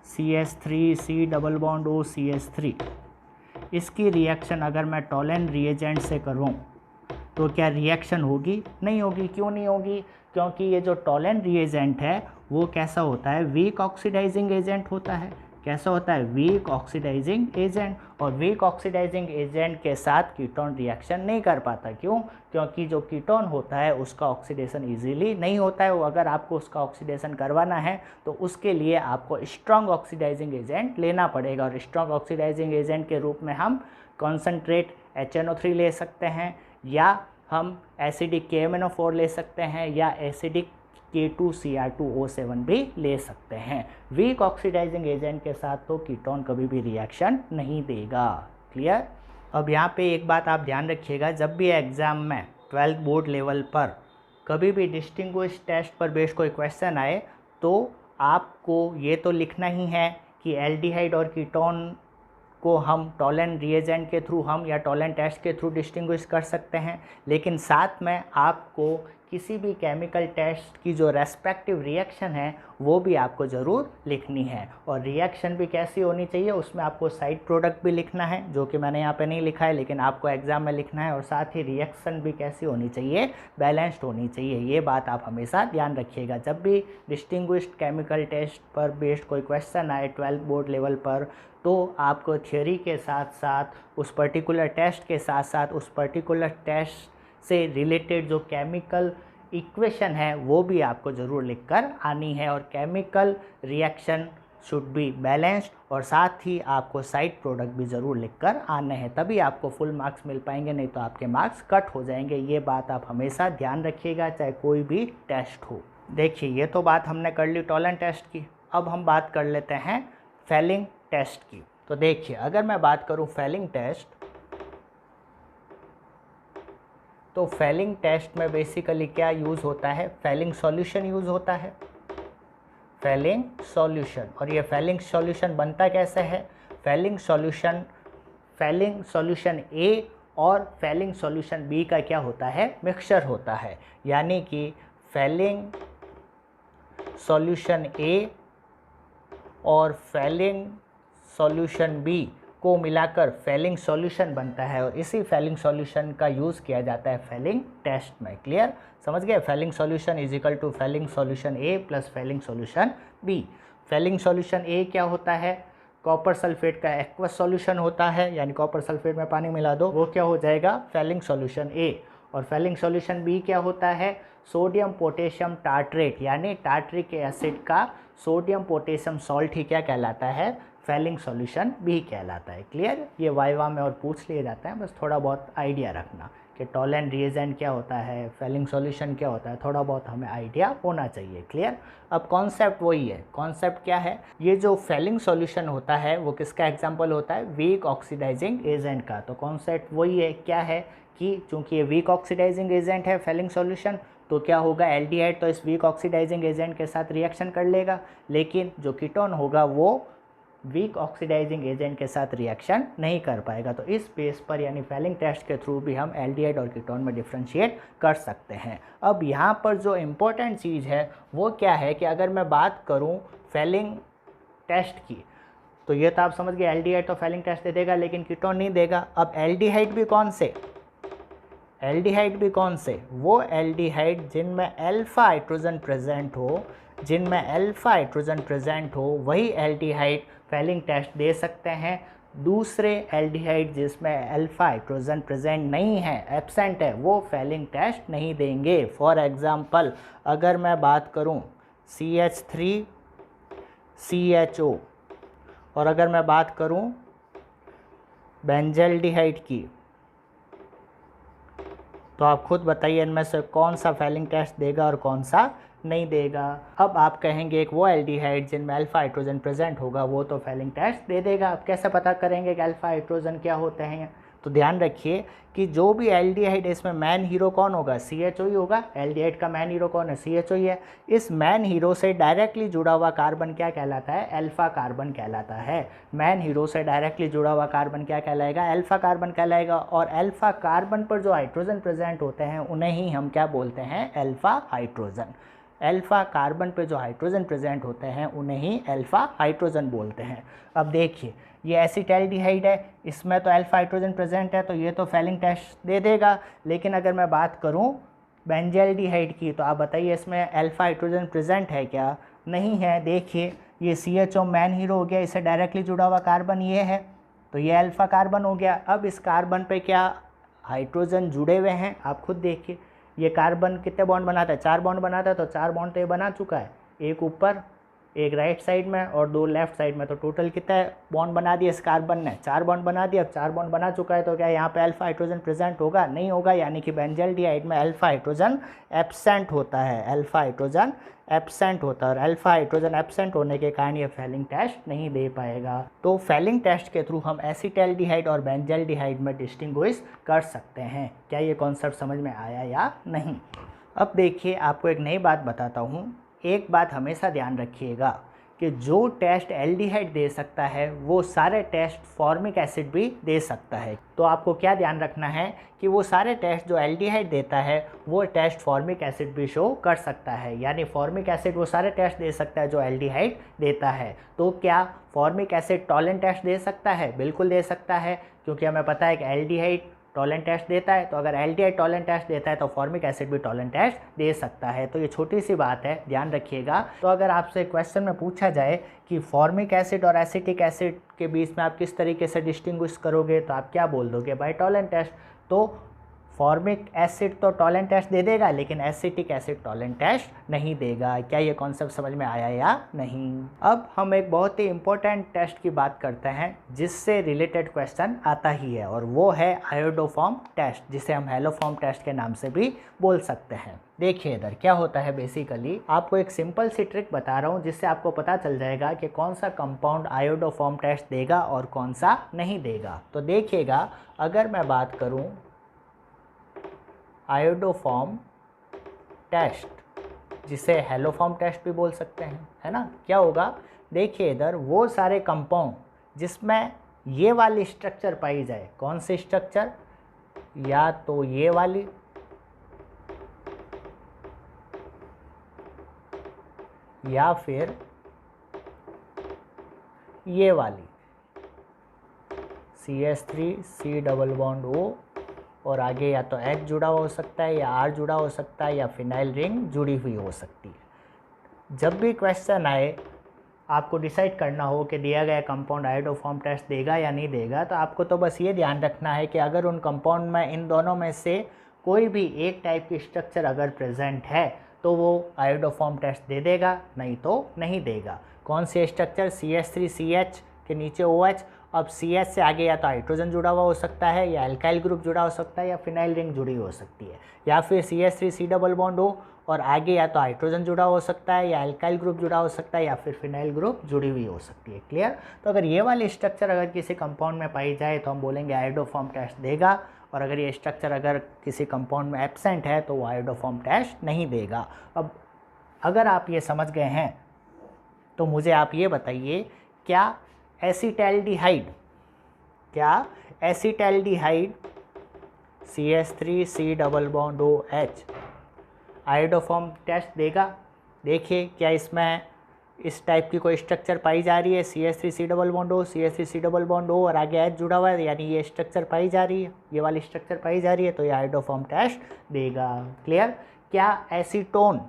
CH3 double bond O CH3, इसकी रिएक्शन अगर मैं टॉलेंट रिएजेंट से करूँ तो क्या रिएक्शन होगी? नहीं होगी। क्यों नहीं होगी? क्योंकि ये जो टॉलेंट रिएजेंट है वो कैसा होता है? वीक ऑक्सीडाइजिंग एजेंट होता है। कैसा होता है? Weak oxidizing agent. और वीक ऑक्सीडाइजिंग एजेंट के साथ कीटोन रिएक्शन नहीं कर पाता। क्यों? क्योंकि जो कीटोन होता है उसका ऑक्सीडेशन इजीली नहीं होता है। वो अगर आपको उसका ऑक्सीडेशन करवाना है तो उसके लिए आपको स्ट्रॉन्ग ऑक्सीडाइजिंग एजेंट लेना पड़ेगा। और स्ट्रॉन्ग ऑक्सीडाइजिंग एजेंट के रूप में हम कॉन्सनट्रेट HNO3 ले सकते हैं, या हम एसिडिक KMNO4 ले सकते हैं, या एसिडिक K2Cr2O7 भी ले सकते हैं। वीक ऑक्सीडाइजिंग एजेंट के साथ तो कीटोन कभी भी रिएक्शन नहीं देगा। क्लियर। अब यहाँ पे एक बात आप ध्यान रखिएगा, जब भी एग्ज़ाम में 12th बोर्ड लेवल पर कभी भी डिस्टिंग्विश टेस्ट पर बेस्ड कोई क्वेश्चन आए तो आपको ये तो लिखना ही है कि एल्डिहाइड और कीटोन को हम टॉलेंट रिएजेंट के थ्रू हम या टॉलेंट टेस्ट के थ्रू डिस्टिंग्विश कर सकते हैं, लेकिन साथ में आपको किसी भी केमिकल टेस्ट की जो रेस्पेक्टिव रिएक्शन है वो भी आपको ज़रूर लिखनी है। और रिएक्शन भी कैसी होनी चाहिए, उसमें आपको साइड प्रोडक्ट भी लिखना है, जो कि मैंने यहाँ पे नहीं लिखा है लेकिन आपको एग्ज़ाम में लिखना है। और साथ ही रिएक्शन भी कैसी होनी चाहिए, बैलेंस्ड होनी चाहिए। ये बात आप हमेशा ध्यान रखिएगा जब भी डिस्टिंग्विश्ड केमिकल टेस्ट पर बेस्ड कोई क्वेश्चन आए 12th बोर्ड लेवल पर, तो आपको थ्योरी के साथ साथ उस पर्टिकुलर टेस्ट के साथ साथ उस पर्टिकुलर टेस्ट से रिलेटेड जो केमिकल इक्वेशन है वो भी आपको ज़रूर लिखकर आनी है। और chemical reaction should be balanced, और साथ ही आपको साइड प्रोडक्ट भी ज़रूर लिखकर आने हैं, तभी आपको फुल मार्क्स मिल पाएंगे, नहीं तो आपके मार्क्स कट हो जाएंगे। ये बात आप हमेशा ध्यान रखिएगा चाहे कोई भी टेस्ट हो। देखिए ये तो बात हमने कर ली टॉलेंट टेस्ट की, अब हम बात कर लेते हैं फेलिंग टेस्ट की। तो देखिए अगर मैं बात करूं फेलिंग टेस्ट, तो फेलिंग टेस्ट में बेसिकली क्या यूज़ होता है, फेलिंग सॉल्यूशन यूज़ होता है, फेलिंग सॉल्यूशन। और ये फेलिंग सॉल्यूशन बनता कैसे है, फेलिंग सॉल्यूशन ए और फेलिंग सॉल्यूशन बी का क्या होता है, मिक्सचर होता है। यानी कि फेलिंग सॉल्यूशन ए और फेलिंग सॉल्यूशन बी को मिलाकर फेलिंग सॉल्यूशन बनता है, और इसी फेलिंग सॉल्यूशन का यूज़ किया जाता है फेलिंग टेस्ट में। क्लियर, समझ गए। Fehling solution is equal to Fehling solution A plus Fehling solution B. Fehling solution A क्या होता है, कॉपर सल्फेट का एक्वस सॉल्यूशन होता है, यानी कॉपर सल्फेट में पानी मिला दो वो क्या हो जाएगा, फेलिंग सॉल्यूशन ए। और फेलिंग सॉल्यूशन बी क्या होता है, सोडियम पोटेशियम टार्ट्रेट, यानी टार्ट्रिक एसिड का सोडियम पोटेशियम सॉल्ट ही क्या कहलाता है, फेलिंग सॉल्यूशन बी कहलाता है। क्लियर, ये वाइवा में और पूछ लिया जाता है, बस थोड़ा बहुत आइडिया रखना कि टॉलेंट रिएजेंट क्या होता है, फेलिंग सॉल्यूशन क्या होता है, थोड़ा बहुत हमें आइडिया होना चाहिए। क्लियर। अब कॉन्सेप्ट वही है, कॉन्सेप्ट क्या है, ये जो फेलिंग सॉल्यूशन होता है वो किसका एग्जांपल होता है, वीक ऑक्सीडाइजिंग एजेंट का। तो कॉन्सेप्ट वही है, क्या है कि चूंकि ये वीक ऑक्सीडाइजिंग एजेंट है फेलिंग सॉल्यूशन, तो क्या होगा, एल्डिहाइड तो इस वीक ऑक्सीडाइजिंग एजेंट के साथ रिएक्शन कर लेगा, लेकिन जो कीटोन होगा वो वीक ऑक्सीडाइजिंग एजेंट के साथ रिएक्शन नहीं कर पाएगा। तो इस बेस पर यानी फेलिंग टेस्ट के थ्रू भी हम एल्डिहाइड और कीटोन में डिफ्रेंशिएट कर सकते हैं। अब यहाँ पर जो इम्पोर्टेंट चीज़ है वो क्या है कि अगर मैं बात करूँ फेलिंग टेस्ट की, तो ये तो आप समझ गए एल्डिहाइड तो फेलिंग टेस्ट दे देगा लेकिन कीटोन नहीं देगा। अब एल्डिहाइड भी कौन से, एल्डिहाइड भी कौन से, वो एल्डिहाइड जिनमें अल्फा हाइड्रोजन प्रेजेंट हो, जिनमें अल्फा हाइड्रोजन प्रेजेंट हो वही एल्डिहाइड फेलिंग टेस्ट दे सकते हैं। दूसरे एल्डिहाइड जिसमें अल्फा हाइड्रोजन प्रेजेंट नहीं है, एब्सेंट है, वो फेलिंग टेस्ट नहीं देंगे। फॉर एग्जांपल अगर मैं बात करूं CH3 CHO, और अगर मैं बात करूं बेंजल्डिहाइड की, तो आप खुद बताइए इनमें से कौन सा फेलिंग टेस्ट देगा और कौन सा नहीं देगा। अब आप कहेंगे एक वो एल्डिहाइड जिनमें अल्फा हाइड्रोजन प्रेजेंट होगा वो तो फेलिंग टेस्ट दे देगा। अब कैसे पता करेंगे कि अल्फा हाइड्रोजन क्या होते हैं, तो ध्यान रखिए कि जो भी एल्डिहाइड है इसमें मैन हीरो कौन होगा, CHO ही होगा। एल्डिहाइड का मैन हीरो कौन है, CHO ही है। इस मैन हीरो से डायरेक्टली जुड़ा हुआ कार्बन क्या कहलाता है, अल्फा कार्बन कहलाता है। मैन हीरो से डायरेक्टली जुड़ा हुआ कार्बन क्या कहलाएगा, अल्फा कार्बन कहलाएगा। और अल्फा कार्बन पर जो हाइड्रोजन प्रेजेंट होते हैं उन्हें ही हम क्या बोलते हैं, अल्फा हाइड्रोजन। अल्फा कार्बन पे जो हाइड्रोजन प्रेजेंट होते हैं उन्हें ही अल्फा हाइड्रोजन बोलते हैं। अब देखिए ये एसिटाल्डिहाइड है, इसमें तो अल्फा हाइड्रोजन प्रेजेंट है तो ये तो फेलिंग टेस्ट दे देगा। लेकिन अगर मैं बात करूं बेंजल्डिहाइड की, तो आप बताइए इसमें अल्फा हाइड्रोजन प्रेजेंट है क्या, नहीं है। देखिए ये CHO मैन हीरो हो गया, इससे डायरेक्टली जुड़ा हुआ कार्बन ये है, तो ये अल्फा कार्बन हो गया। अब इस कार्बन पे क्या हाइड्रोजन जुड़े हुए हैं, आप खुद देखिए ये कार्बन कितने बॉन्ड बनाता है, 4 बॉन्ड बनाता है, तो 4 बॉन्ड तो ये बना चुका है, एक ऊपर एक राइट साइड में और 2 लेफ्ट साइड में, तो टोटल कितना बॉन्ड बना दिया इस कार्बन ने, 4 बॉन्ड बना दिया। अब 4 बॉन्ड बना चुका है तो क्या यहाँ पे अल्फा हाइड्रोजन प्रेजेंट होगा? नहीं होगा, यानी कि बेंजल्डिहाइड में अल्फा हाइड्रोजन एब्सेंट होता है, अल्फा हाइड्रोजन एब्सेंट होता है, और अल्फा हाइड्रोजन एब्सेंट होने के कारण ये फेलिंग टेस्ट नहीं दे पाएगा। तो फेलिंग टेस्ट के थ्रू हम एसिटाल्डिहाइड और बेंजल्डिहाइड में डिस्टिंग्विश कर सकते हैं। क्या ये कॉन्सेप्ट समझ में आया या नहीं? अब देखिए, आपको एक नई बात बताता हूँ। एक बात हमेशा ध्यान रखिएगा कि जो टेस्ट एल्डिहाइड दे सकता है वो सारे टेस्ट फॉर्मिक एसिड भी दे सकता है। तो आपको क्या ध्यान रखना है कि वो सारे टेस्ट जो एल्डिहाइड देता है वो टेस्ट फॉर्मिक एसिड भी शो कर सकता है, यानी फॉर्मिक एसिड वो सारे टेस्ट दे सकता है जो एल्डिहाइड देता है। तो क्या फॉर्मिक एसिड टॉलेंट टेस्ट दे सकता है? बिल्कुल दे सकता है, क्योंकि हमें पता है कि एल्डिहाइड टॉलेंट टेस्ट देता है। तो अगर एल्डिहाइड टॉलेंट टेस्ट देता है तो फॉर्मिक एसिड भी टॉलेंट टेस्ट दे सकता है। तो ये छोटी सी बात है, ध्यान रखिएगा। तो अगर आपसे क्वेश्चन में पूछा जाए कि फॉर्मिक एसिड और एसिटिक एसिड के बीच में आप किस तरीके से डिस्टिंग्विश करोगे, तो आप क्या बोल दोगे? By Tollens test. तो फॉर्मिक एसिड तो टॉलेंट टेस्ट दे देगा, लेकिन एसिटिक एसिड टॉलेंट टेस्ट नहीं देगा। क्या ये कॉन्सेप्ट समझ में आया या नहीं? अब हम एक बहुत ही इंपॉर्टेंट टेस्ट की बात करते हैं जिससे रिलेटेड क्वेश्चन आता ही है, और वो है आयोडोफॉर्म टेस्ट, जिसे हम हेलोफॉर्म टेस्ट के नाम से भी बोल सकते हैं। देखिए इधर क्या होता है, बेसिकली आपको एक सिंपल सी ट्रिक बता रहा हूँ जिससे आपको पता चल जाएगा कि कौन सा कंपाउंड आयोडोफॉर्म टेस्ट देगा और कौन सा नहीं देगा। तो देखिएगा, अगर मैं बात करूँ आयोडोफॉर्म टेस्ट, जिसे हेलोफॉर्म टेस्ट भी बोल सकते हैं, है ना, क्या होगा? देखिए इधर वो सारे कंपाउंड जिसमें ये वाली स्ट्रक्चर पाई जाए, कौन सी स्ट्रक्चर? या तो ये वाली, या फिर ये वाली CH3C डबल बॉन्ड O, और आगे या तो H जुड़ा हो सकता है या R जुड़ा हो सकता है या फिनाइल रिंग जुड़ी हुई हो सकती है। जब भी क्वेश्चन आए आपको डिसाइड करना हो कि दिया गया कंपाउंड आयोडोफॉर्म टेस्ट देगा या नहीं देगा, तो आपको तो बस ये ध्यान रखना है कि अगर उन कंपाउंड में इन दोनों में से कोई भी एक टाइप की स्ट्रक्चर अगर प्रेजेंट है तो वो आयोडोफॉर्म टेस्ट दे देगा, नहीं तो नहीं देगा। कौन सी स्ट्रक्चर? CH3CH के नीचे OH। अब CH से आगे या तो हाइड्रोजन जुड़ा हुआ हो सकता है, या अल्काइल ग्रुप जुड़ा हो सकता है, या फिनाइल रिंग जुड़ी हो सकती है, या फिर CH3C डबल बॉन्ड O और आगे या तो हाइड्रोजन जुड़ा हो सकता है, या अल्काइल ग्रुप जुड़ा हो सकता है, या फिर फिनाइल ग्रुप जुड़ी हुई हो सकती है। क्लियर? तो अगर ये वाली स्ट्रक्चर अगर किसी कंपाउंड में पाई जाए तो हम बोलेंगे आयोडोफॉर्म टेस्ट देगा, और अगर ये स्ट्रक्चर अगर किसी कंपाउंड में एब्सेंट है तो वो आयोडोफॉर्म टेस्ट नहीं देगा। अब अगर आप ये समझ गए हैं तो मुझे आप ये बताइए, क्या acetaldehyde CH3C double bond OH iodoform test देगा? देखिए, क्या इसमें इस टाइप की कोई स्ट्रक्चर पाई जा रही है? CH3C double bond O, CH3C double bond O और आगे H जुड़ा हुआ है, यानी ये स्ट्रक्चर पाई जा रही है, ये वाली स्ट्रक्चर पाई जा रही है, तो ये आयोडोफॉर्म टेस्ट देगा। क्लियर? क्या acetone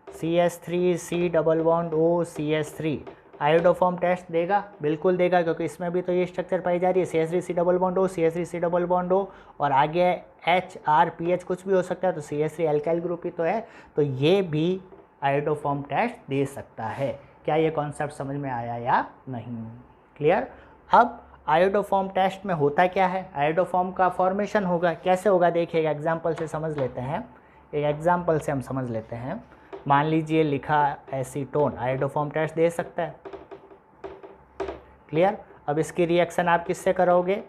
CH3C double bond O CH3 iodoform test देगा? बिल्कुल देगा, क्योंकि इसमें भी तो ये स्ट्रक्चर पाई जा रही है, CH3C double bond O, CH3C double bond O और आगे H R PH कुछ भी हो सकता है, तो CH3 अल्काइल ग्रुप ही तो है, तो ये भी आयोडोफॉर्म टेस्ट दे सकता है। क्या ये कॉन्सेप्ट समझ में आया या नहीं? क्लियर? अब आयोडोफॉर्म टेस्ट में होता क्या है? आयोडोफॉर्म का फॉर्मेशन होगा, कैसे होगा? देखिए एग्जाम्पल से समझ लेते हैं, एक एग्जाम्पल से हम समझ लेते हैं। मान लीजिए लिखा एसीटोन आयोडोफॉर्म टेस्ट दे सकता है। क्लियर? अब इसकी रिएक्शन आप किससे करोगे?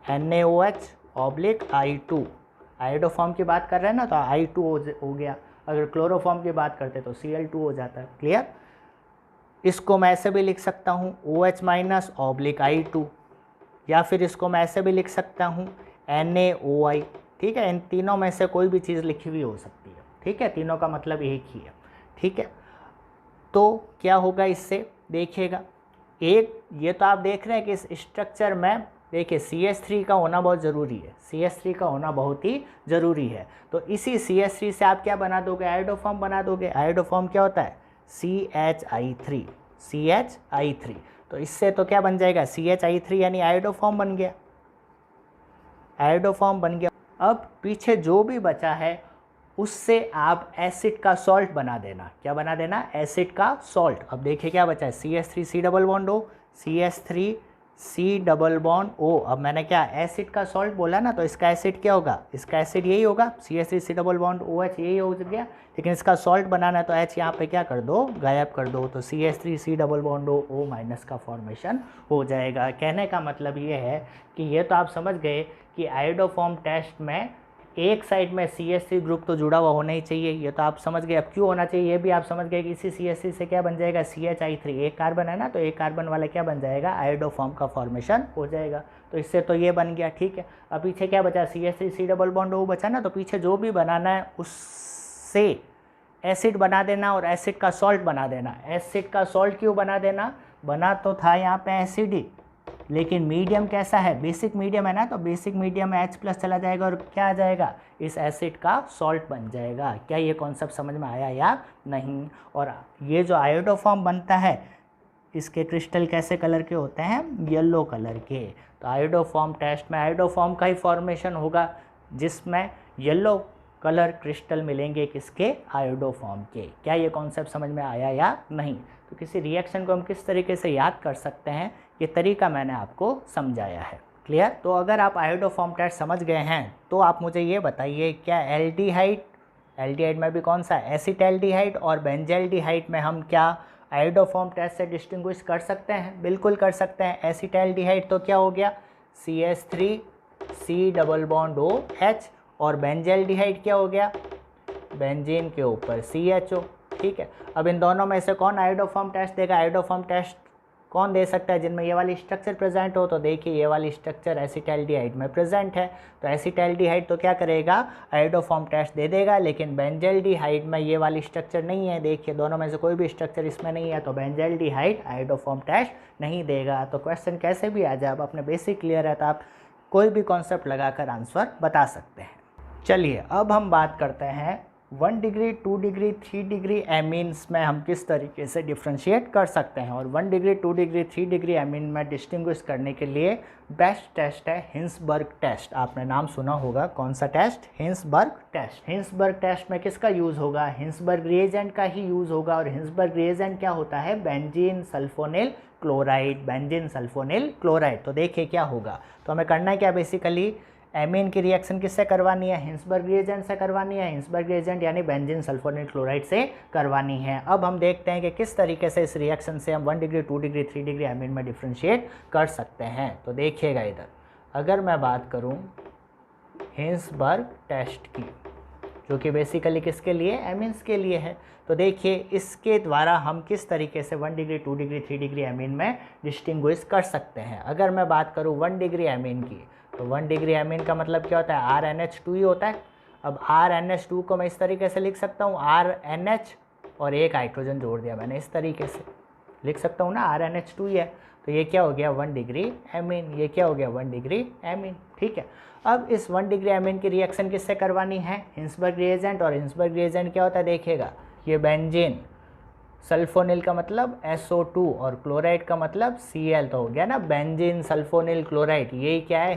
NaOH ऑब्लिक I2, आयोडोफॉर्म की बात कर रहे हैं ना, तो I2 हो गया। अगर क्लोरोफॉर्म की बात करते तो Cl2 हो जाता है। क्लियर? इसको मैं ऐसे भी लिख सकता हूँ OH माइनस ऑब्लिक I2, या फिर इसको मैं ऐसे भी लिख सकता हूँ NaOI। ठीक है, इन तीनों में से कोई भी चीज़ लिखी हुई हो सकती है। ठीक है, तीनों का मतलब एक ही है। ठीक है, तो क्या होगा इससे? देखिएगा, एक ये तो आप देख रहे हैं कि इस स्ट्रक्चर में देखिए CH3 का होना बहुत ज़रूरी है, CH3 का होना बहुत ही ज़रूरी है। तो इसी CH3 से आप क्या बना दोगे? आयोडोफॉर्म बना दोगे। आयोडोफॉर्म क्या होता है? CHI3। तो इससे तो क्या बन जाएगा? CHI3 यानी आयोडोफॉर्म बन गया, अब पीछे जो भी बचा है उससे आप एसिड का सॉल्ट बना देना। क्या बना देना? एसिड का सॉल्ट। अब देखिए क्या बचा है, CH3 double bond O, CH3 C double bond O। अब मैंने क्या एसिड का सॉल्ट बोला ना, तो इसका एसिड क्या होगा? इसका एसिड यही होगा, CH3 C double bond OH, यही हो गया। लेकिन इसका सॉल्ट बनाना है तो H यहाँ पे क्या कर दो? गायब कर दो। तो CH3 C double bond O minus का फॉर्मेशन हो जाएगा। कहने का मतलब ये है कि ये तो आप समझ गए कि आयोडोफॉर्म टेस्ट में एक साइड में CH3 ग्रुप तो जुड़ा हुआ होना ही चाहिए, ये तो आप समझ गए। अब क्यों होना चाहिए ये भी आप समझ गए कि इसी CH3 से क्या बन जाएगा? CHI3, एक कार्बन है ना, तो एक कार्बन वाला क्या बन जाएगा? आयोडोफॉर्म का फॉर्मेशन हो जाएगा। तो इससे तो ये बन गया, ठीक है। अब पीछे क्या बचा? CH3 C double bond O बचा ना, तो पीछे जो भी बनाना है उससे एसिड बना देना और एसिड का सॉल्ट बना देना। एसिड का सॉल्ट क्यों बना देना? बना तो था यहाँ पे एसिड ही, लेकिन मीडियम कैसा है? बेसिक मीडियम है ना, तो बेसिक मीडियम में H+ चला जाएगा और क्या आ जाएगा? इस एसिड का सॉल्ट बन जाएगा। क्या ये कॉन्सेप्ट समझ में आया या नहीं? और ये जो आयोडोफॉर्म बनता है, इसके क्रिस्टल कैसे कलर के होते हैं? येलो कलर के। तो आयोडोफॉर्म टेस्ट में आयोडोफॉर्म का ही फॉर्मेशन होगा, जिसमें येलो कलर क्रिस्टल मिलेंगे किसके? आयोडोफॉर्म के। क्या ये कॉन्सेप्ट समझ में आया या नहीं? तो किसी रिएक्शन को हम किस तरीके से याद कर सकते हैं, ये तरीका मैंने आपको समझाया है। क्लियर? तो अगर आप आयोडोफॉर्म टेस्ट समझ गए हैं तो आप मुझे ये बताइए, क्या एल्डिहाइड में भी कौन सा? एसिटैल्डिहाइड और बेंजल्डिहाइड में हम क्या आयोडोफॉर्म टेस्ट से डिस्टिंग्विश कर सकते हैं? बिल्कुल कर सकते हैं। एसिटैल्डिहाइड तो क्या हो गया? CH3 C double bond OH, और बेंजल्डिहाइड क्या हो गया? बेंजीन के ऊपर CHO। ठीक है। अब इन दोनों में से कौन आयोडोफॉर्म टेस्ट देगा? आयोडोफॉर्म टेस्ट कौन दे सकता है जिनमें ये वाली स्ट्रक्चर प्रेजेंट हो? तो देखिए ये वाली स्ट्रक्चर एसिटैल्डिहाइड में प्रेजेंट है, तो एसिटैल्डिहाइड तो क्या करेगा? आयोडोफॉर्म टेस्ट दे देगा। लेकिन बेंजल्डिहाइड में ये वाली स्ट्रक्चर नहीं है, देखिए दोनों में से कोई भी स्ट्रक्चर इसमें नहीं है, तो बेंजल्डिहाइड आयोडोफॉर्म टेस्ट नहीं देगा। तो क्वेश्चन कैसे भी आ जाए, आप अपने बेसिक क्लियर है तो आप कोई भी कॉन्सेप्ट लगाकर आंसर बता सकते हैं। चलिए अब हम बात करते हैं 1 डिग्री, 2 डिग्री, 3 डिग्री एमीन्स में हम किस तरीके से डिफ्रेंशिएट कर सकते हैं। और 1 डिग्री, 2 डिग्री, 3 डिग्री एमीन में डिस्टिंग्विश करने के लिए बेस्ट टेस्ट है हिंसबर्ग टेस्ट। आपने नाम सुना होगा, कौन सा test? Hinsberg test. Hinsberg test में किसका यूज़ होगा? हिंसबर्ग रिएजेंट का ही यूज़ होगा। और हिंसबर्ग रिएजेंट क्या होता है? Benzene sulphonyl chloride. Benzene sulphonyl chloride. तो देखिए क्या होगा, तो हमें करना है क्या? बेसिकली एमीन की रिएक्शन किससे करवानी है? हिंसबर्ग रिएजेंट से करवानी है। हिंसबर्ग रिएजेंट यानी बेंजीन सल्फोनिल क्लोराइड से करवानी है। अब हम देखते हैं कि किस तरीके से इस रिएक्शन से हम 1 डिग्री, 2 डिग्री, 3 डिग्री एमीन में डिफ्रेंशिएट कर सकते हैं। तो देखिएगा इधर, अगर मैं बात करूं हिंसबर्ग टेस्ट की, जो कि बेसिकली किसके लिए? एमीन्स के लिए है। तो देखिए इसके द्वारा हम किस तरीके से 1 डिग्री, 2 डिग्री, 3 डिग्री एमीन में डिस्टिंग्विश कर सकते हैं। अगर मैं बात करूं 1 डिग्री एमीन की, तो 1 डिग्री एमीन का मतलब क्या होता है? RNH2 ही होता है। अब RNH2 को मैं इस तरीके से लिख सकता हूँ, RNH और एक हाइड्रोजन जोड़ दिया मैंने, इस तरीके से लिख सकता हूँ ना, RNH2 ही है। तो ये क्या हो गया? 1 डिग्री एमीन। ये क्या हो गया? 1 डिग्री एमीन। ठीक है। अब इस 1 डिग्री एमीन की रिएक्शन किससे करवानी है? Hinsberg reagent. और हिंसबर्ग रिएजेंट क्या होता है? देखिएगा, ये बेंजीन, सल्फोनिल का मतलब SO2 और क्लोराइड का मतलब Cl, तो हो गया ना बेंजीन सल्फोनिल क्लोराइड। ये क्या है?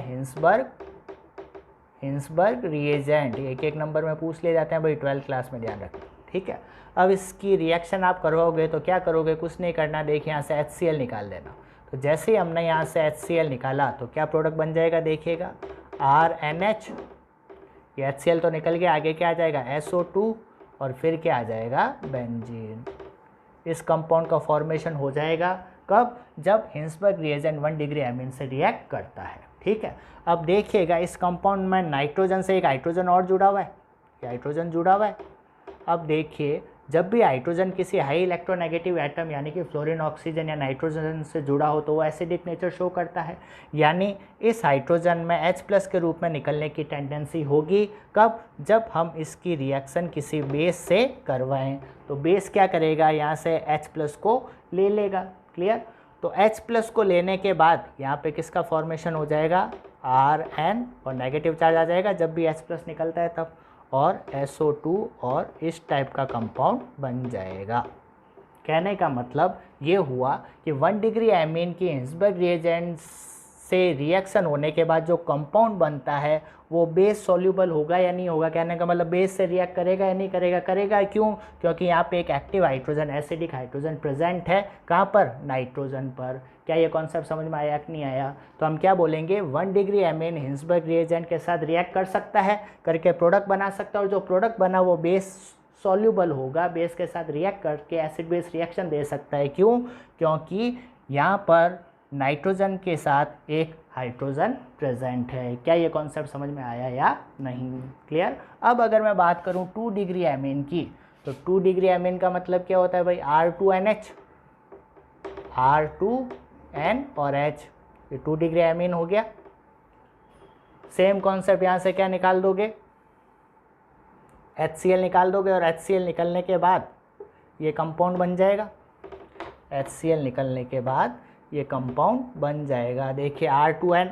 Hinsberg reagent. एक नंबर में पूछ ले जाते हैं भाई, 12th क्लास में, ध्यान रखना। ठीक है। अब इसकी रिएक्शन आप करवाओगे तो क्या करोगे? कुछ नहीं करना, देखिए यहाँ से HCl निकाल देना। तो जैसे ही हमने यहाँ से HCl निकाला तो क्या प्रोडक्ट बन जाएगा? देखिएगा RNH, ये HCl तो निकल गया, आगे क्या आ जाएगा? SO2 और फिर क्या आ जाएगा? बेंजीन। इस कंपाउंड का फॉर्मेशन हो जाएगा कब? जब हिंसबर्ग रिएजेंट 1 डिग्री एमीन से रिएक्ट करता है। ठीक है। अब देखिएगा इस कंपाउंड में नाइट्रोजन से एक हाइड्रोजन और जुड़ा हुआ है, ये हाइड्रोजन जुड़ा हुआ है। अब देखिए जब भी हाइड्रोजन किसी हाई इलेक्ट्रोनेगेटिव एटम यानी कि फ्लोरीन, ऑक्सीजन या नाइट्रोजन से जुड़ा हो तो वो एसिडिक नेचर शो करता है, यानी इस हाइड्रोजन में H+ के रूप में निकलने की टेंडेंसी होगी। कब? जब हम इसकी रिएक्शन किसी बेस से करवाएं। तो बेस क्या करेगा? यहाँ से H+ को ले लेगा। क्लियर? तो H+ को लेने के बाद यहाँ पे किसका फॉर्मेशन हो जाएगा? Rn, और नेगेटिव चार्ज आ जाएगा जब भी H+ निकलता है तब, और SO2 और इस टाइप का कंपाउंड बन जाएगा। कहने का मतलब ये हुआ कि 1 डिग्री एमीन की हिंसबर्ग रिएजेंट से रिएक्शन होने के बाद जो कंपाउंड बनता है वो बेस सॉल्यूबल होगा या नहीं होगा। कहने का मतलब बेस से रिएक्ट करेगा या नहीं करेगा, करेगा। क्यों? क्योंकि यहाँ पे एक active hydrogen, acidic hydrogen present है। कहाँ पर? नाइट्रोजन पर। क्या ये कॉन्सेप्ट समझ में आया कि नहीं आया? तो हम क्या बोलेंगे, 1 डिग्री एमीन हिंसबर्ग रिएजेंट के साथ रिएक्ट कर सकता है, करके प्रोडक्ट बना सकता है, और जो प्रोडक्ट बना वो बेस सॉल्यूबल होगा, बेस के साथ रिएक्ट करके एसिड बेस रिएक्शन दे सकता है। क्यों? क्योंकि यहाँ पर नाइट्रोजन के साथ एक हाइड्रोजन प्रेजेंट है। क्या ये कॉन्सेप्ट समझ में आया या नहीं? क्लियर? अब अगर मैं बात करूँ 2 डिग्री एमीन की, तो 2 डिग्री एमीन का मतलब क्या होता है भाई? R2NH, R2N और H, ये 2 डिग्री एमीन हो गया। सेम कॉन्सेप्ट यहाँ से क्या निकाल दोगे? HCl निकाल दोगे, और HCl निकलने के बाद ये कंपाउंड बन जाएगा। HCl निकलने के बाद ये कंपाउंड बन जाएगा। देखिए R2N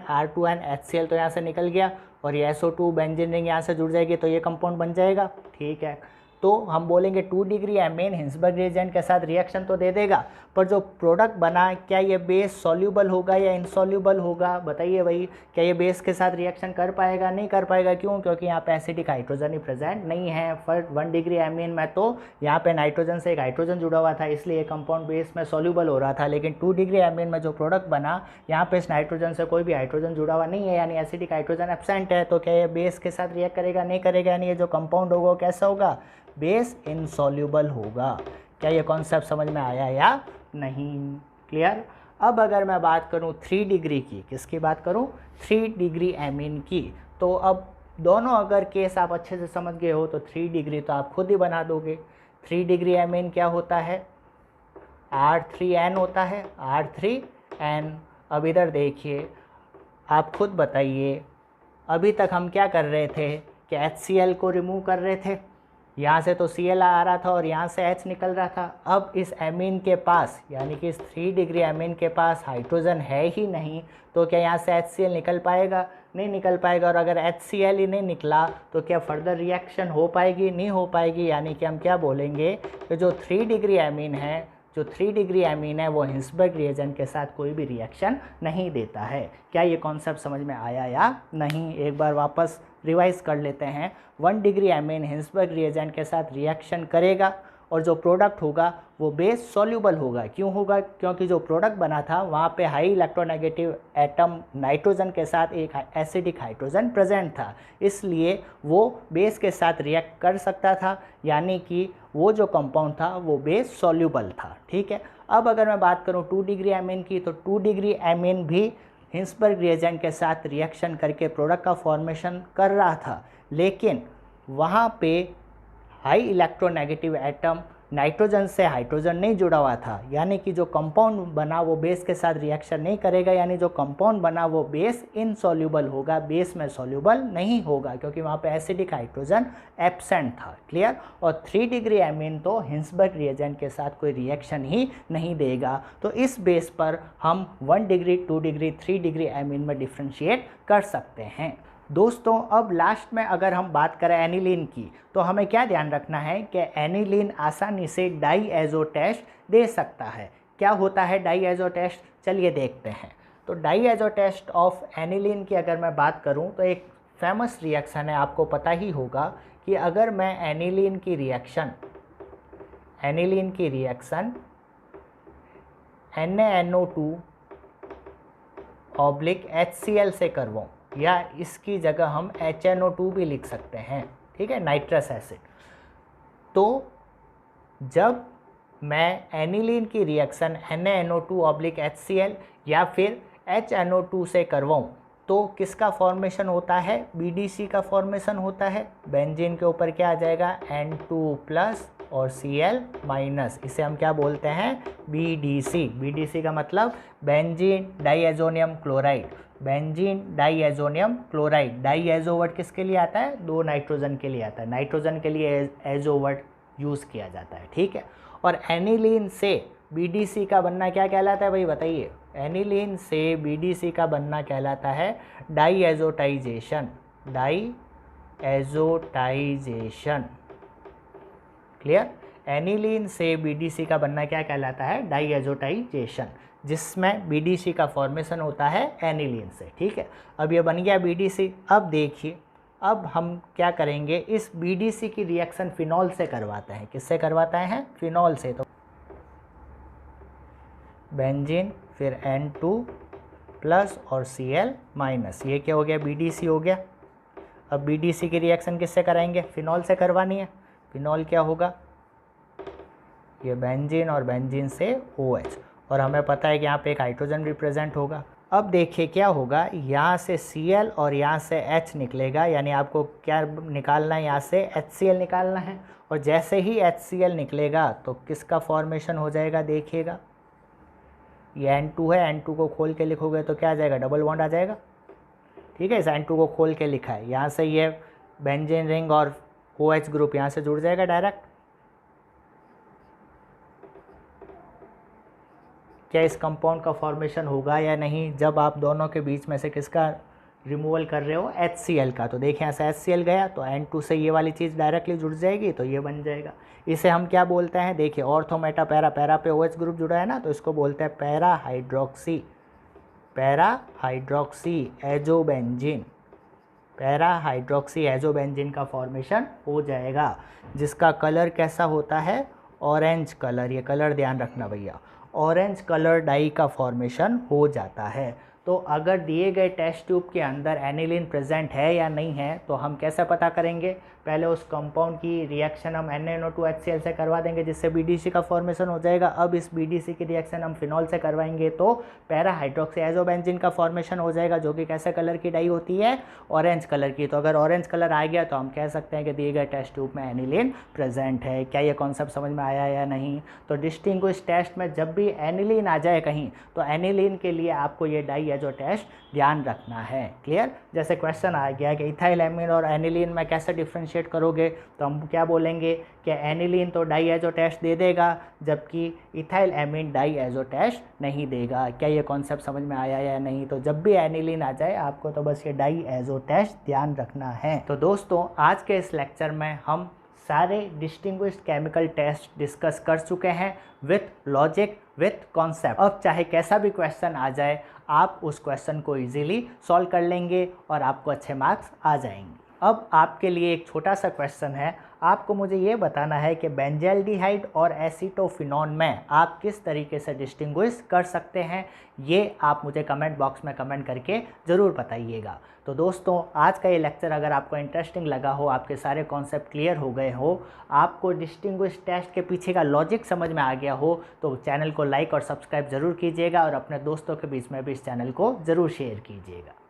HCl तो यहाँ से निकल गया, और ये SO2 बेंजीन रिंग यहाँ से जुड़ जाएगी, तो ये कंपाउंड बन जाएगा। ठीक है, तो हम बोलेंगे 2 डिग्री एमीन हिंसबर्ग रिएजेंट के साथ रिएक्शन तो दे देगा, पर जो प्रोडक्ट बना क्या ये बेस सॉल्यूबल होगा या इनसॉल्यूबल होगा? बताइए भाई, क्या ये बेस के साथ रिएक्शन कर पाएगा? नहीं कर पाएगा। क्यों? क्योंकि यहाँ पे एसिडिक हाइड्रोजन ही प्रेजेंट नहीं है। फर्स्ट 1 डिग्री एमीन में तो यहाँ पे नाइट्रोजन से एक हाइड्रोजन जुड़ा हुआ था, इसलिए कंपाउंड बेस में सॉल्यूबल हो रहा था। लेकिन 2 डिग्री एमीन में जो प्रोडक्ट बना, यहाँ पे इस नाइट्रोजन से कोई भी हाइड्रोजन जुड़ा हुआ नहीं है, यानी एसिडिक हाइड्रोजन एब्सेंट है। तो क्या ये बेस के साथ रिएक्ट करेगा? नहीं करेगा। यानी ये जो कंपाउंड होगा कैसा होगा? बेस इनसॉल्यूबल होगा। क्या ये कॉन्सेप्ट समझ में आया या नहीं? क्लियर? अब अगर मैं बात करूं 3 डिग्री की, किसकी बात करूं? 3 डिग्री एमीन की। तो अब दोनों अगर केस आप अच्छे से समझ गए हो तो 3 डिग्री तो आप खुद ही बना दोगे। 3 डिग्री एमीन क्या होता है? R3N होता है, R3N। अब इधर देखिए, आप खुद बताइए, अभी तक हम क्या कर रहे थे कि HCl को रिमूव कर रहे थे। यहाँ से तो Cl आ रहा था और यहाँ से H निकल रहा था। अब इस एमीन के पास, यानी कि इस 3 डिग्री एमीन के पास हाइड्रोजन है ही नहीं, तो क्या यहाँ से HCl निकल पाएगा? नहीं निकल पाएगा। और अगर HCl ही नहीं निकला तो क्या फर्दर रिएक्शन हो पाएगी? नहीं हो पाएगी। यानी कि हम क्या बोलेंगे कि जो 3 डिग्री एमीन है, जो 3 डिग्री एमीन है वो हिंसबर्ग रिएजेंट के साथ कोई भी रिएक्शन नहीं देता है। क्या ये कॉन्सेप्ट समझ में आया या नहीं? एक बार वापस रिवाइज कर लेते हैं। 1 डिग्री एमीन हिंसबर्ग रिएजेंट के साथ रिएक्शन करेगा, और जो प्रोडक्ट होगा वो बेस सॉल्यूबल होगा। क्यों होगा? क्योंकि जो प्रोडक्ट बना था वहाँ पे हाई इलेक्ट्रोनेगेटिव एटम नाइट्रोजन के साथ एक एसिडिक हाइड्रोजन प्रेजेंट था, इसलिए वो बेस के साथ रिएक्ट कर सकता था, यानी कि वो जो कंपाउंड था वो बेस सॉल्यूबल था। ठीक है, अब अगर मैं बात करूँ 2 डिग्री एमीन की, तो 2 डिग्री एमीन भी हिंसबर्ग रिएजेंट के साथ रिएक्शन करके प्रोडक्ट का फॉर्मेशन कर रहा था, लेकिन वहाँ पे हाई इलेक्ट्रोनेगेटिव एटम नाइट्रोजन से हाइड्रोजन नहीं जुड़ा हुआ था, यानी कि जो कंपाउंड बना वो बेस के साथ रिएक्शन नहीं करेगा, यानी जो कंपाउंड बना वो बेस इनसॉल्यूबल होगा, बेस में सॉल्यूबल नहीं होगा, क्योंकि वहाँ पे एसिडिक हाइड्रोजन एब्सेंट था। क्लियर? और 3 डिग्री एमीन तो हिंसबर्ग रिएजेंट के साथ कोई रिएक्शन ही नहीं देगा। तो इस बेस पर हम 1 डिग्री, 2 डिग्री, 3 डिग्री एमीन में डिफ्रेंशिएट कर सकते हैं। दोस्तों, अब लास्ट में अगर हम बात करें एनिलीन की, तो हमें क्या ध्यान रखना है कि एनिलीन आसानी से डाईएज़ो टेस्ट दे सकता है। क्या होता है डाईएज़ो टेस्ट? चलिए देखते हैं। तो डाईएज़ो टेस्ट ऑफ एनिलीन की अगर मैं बात करूं तो एक फेमस रिएक्शन है, आपको पता ही होगा कि अगर मैं एनिलीन की रिएक्शन NaNO2 / HCl से करवाऊँ, या इसकी जगह हम HNO2 भी लिख सकते हैं, ठीक है, नाइट्रस एसिड। तो जब मैं एनिलीन की रिएक्शन NaNO2 / HCl या फिर HNO2 से करवाऊँ तो किसका फॉर्मेशन होता है? BDC का फॉर्मेशन होता है। बेंजीन के ऊपर क्या आ जाएगा? N2+ और Cl-, इसे हम क्या बोलते हैं? BDC। BDC का मतलब benzene diazonium chloride. Benzene diazonium chloride. Diazo word किसके लिए आता है? 2 नाइट्रोजन के लिए आता है। नाइट्रोजन के लिए एज़ो वर्ड यूज़ किया जाता है, ठीक है। और एनिलीन से BDC का बनना क्या कहलाता है भाई, बताइए? एनिलीन से BDC का बनना कहलाता है डाईएज़ोटाइजेशन। डाईएज़ोटाइजेशन। क्लियर? एनिलीन से BDC का बनना क्या कहलाता है? डाईएज़ोटाइजेशन, जिसमें BDC का फॉर्मेशन होता है एनिलीन से। ठीक है, अब ये बन गया BDC। अब देखिए, अब हम क्या करेंगे, इस BDC की रिएक्शन फिनॉल से करवाते हैं। किससे करवाते हैं? फिनॉल से। तो बेंजीन, फिर N2 प्लस और Cl माइनस, ये क्या हो गया? BDC हो गया। अब BDC की रिएक्शन किससे कराएंगे? फिनॉल से करवानी है। फिनॉल क्या होगा? ये बेंजीन और बेंजीन से OH, और हमें पता है कि यहाँ पे एक हाइड्रोजन भी प्रेजेंट होगा। अब देखिए क्या होगा, यहाँ से Cl और यहाँ से H निकलेगा, यानी आपको क्या निकालना है? यहाँ से HCl निकालना है। और जैसे ही HCl निकलेगा तो किसका फॉर्मेशन हो जाएगा? देखिएगा, ये N2 है, N2 को खोल के लिखोगे तो क्या आ जाएगा? डबल बॉन्ड आ जाएगा। ठीक है, इस N2 को खोल के लिखा है, यहाँ से ये बेंजीन रिंग और OH ग्रुप यहाँ से जुड़ जाएगा डायरेक्ट। क्या इस कंपाउंड का फॉर्मेशन होगा या नहीं जब आप दोनों के बीच में से किसका रिमूवल कर रहे हो? HCl का। तो देखिए यहाँ से HCl गया तो N2 से ये वाली चीज़ डायरेक्टली जुड़ जाएगी, तो ये बन जाएगा। इसे हम क्या बोलते हैं? देखिए, ऑर्थो मेटा पैरा, पैरा पे OH ग्रुप जुड़ा है ना, तो इसको बोलते हैं para hydroxy azobenzene. Para hydroxy azobenzene का फॉर्मेशन हो जाएगा, जिसका कलर कैसा होता है? Orange colour. ये कलर ध्यान रखना भैया, ऑरेंज कलर डाई का फॉर्मेशन हो जाता है। तो अगर दिए गए टेस्ट ट्यूब के अंदर एनिलीन प्रेजेंट है या नहीं है तो हम कैसे पता करेंगे? पहले उस कंपाउंड की रिएक्शन हम NaNO2HCl से करवा देंगे, जिससे BDC का फॉर्मेशन हो जाएगा। अब इस BDC की रिएक्शन हम फिनॉल से करवाएंगे तो पैरा हाइड्रोक्सी एजोबेंजीन का फॉर्मेशन हो जाएगा, जो कि कैसे कलर की डाई होती है? ऑरेंज कलर की। तो अगर ऑरेंज कलर आ गया तो हम कह सकते हैं कि दिए गए टेस्ट ट्यूब में एनिलीन प्रेजेंट है। क्या ये कॉन्सेप्ट समझ में आया या नहीं? तो डिस्टिंग्विश टेस्ट में जब भी एनिलीन आ जाए कहीं, तो एनिलीन के लिए आपको ये डाईएजो टेस्ट ध्यान रखना है। क्लियर? जैसे क्वेश्चन आ गया कि इथाइल एमीन और एनिलीन में कैसे डिफ्रेंशिएट करोगे, तो हम क्या बोलेंगे कि एनिलीन तो डाईएजो टेस्ट दे देगा, जबकि इथाइल एमीन डाईएजो टेस्ट नहीं देगा। क्या ये कॉन्सेप्ट समझ में आया या नहीं? तो जब भी एनिलीन आ जाए आपको तो बस ये डाईएजो टेस्ट ध्यान रखना है। तो दोस्तों, आज के इस लेक्चर में हम सारे डिस्टिंग्विश्ड केमिकल टेस्ट डिस्कस कर चुके हैं विथ लॉजिक, विथ कॉन्सेप्ट। अब चाहे कैसा भी क्वेश्चन आ जाए, आप उस क्वेश्चन को इजीली सॉल्व कर लेंगे और आपको अच्छे मार्क्स आ जाएंगे। अब आपके लिए एक छोटा सा क्वेश्चन है, आपको मुझे ये बताना है कि बेंजल्डिहाइड और एसीटोफिनॉन में आप किस तरीके से डिस्टिंग्विश कर सकते हैं। ये आप मुझे कमेंट बॉक्स में कमेंट करके ज़रूर बताइएगा। तो दोस्तों, आज का ये लेक्चर अगर आपको इंटरेस्टिंग लगा हो, आपके सारे कॉन्सेप्ट क्लियर हो गए हो, आपको डिस्टिंग्विश टेस्ट के पीछे का लॉजिक समझ में आ गया हो, तो चैनल को लाइक और सब्सक्राइब ज़रूर कीजिएगा और अपने दोस्तों के बीच में भी इस चैनल को ज़रूर शेयर कीजिएगा।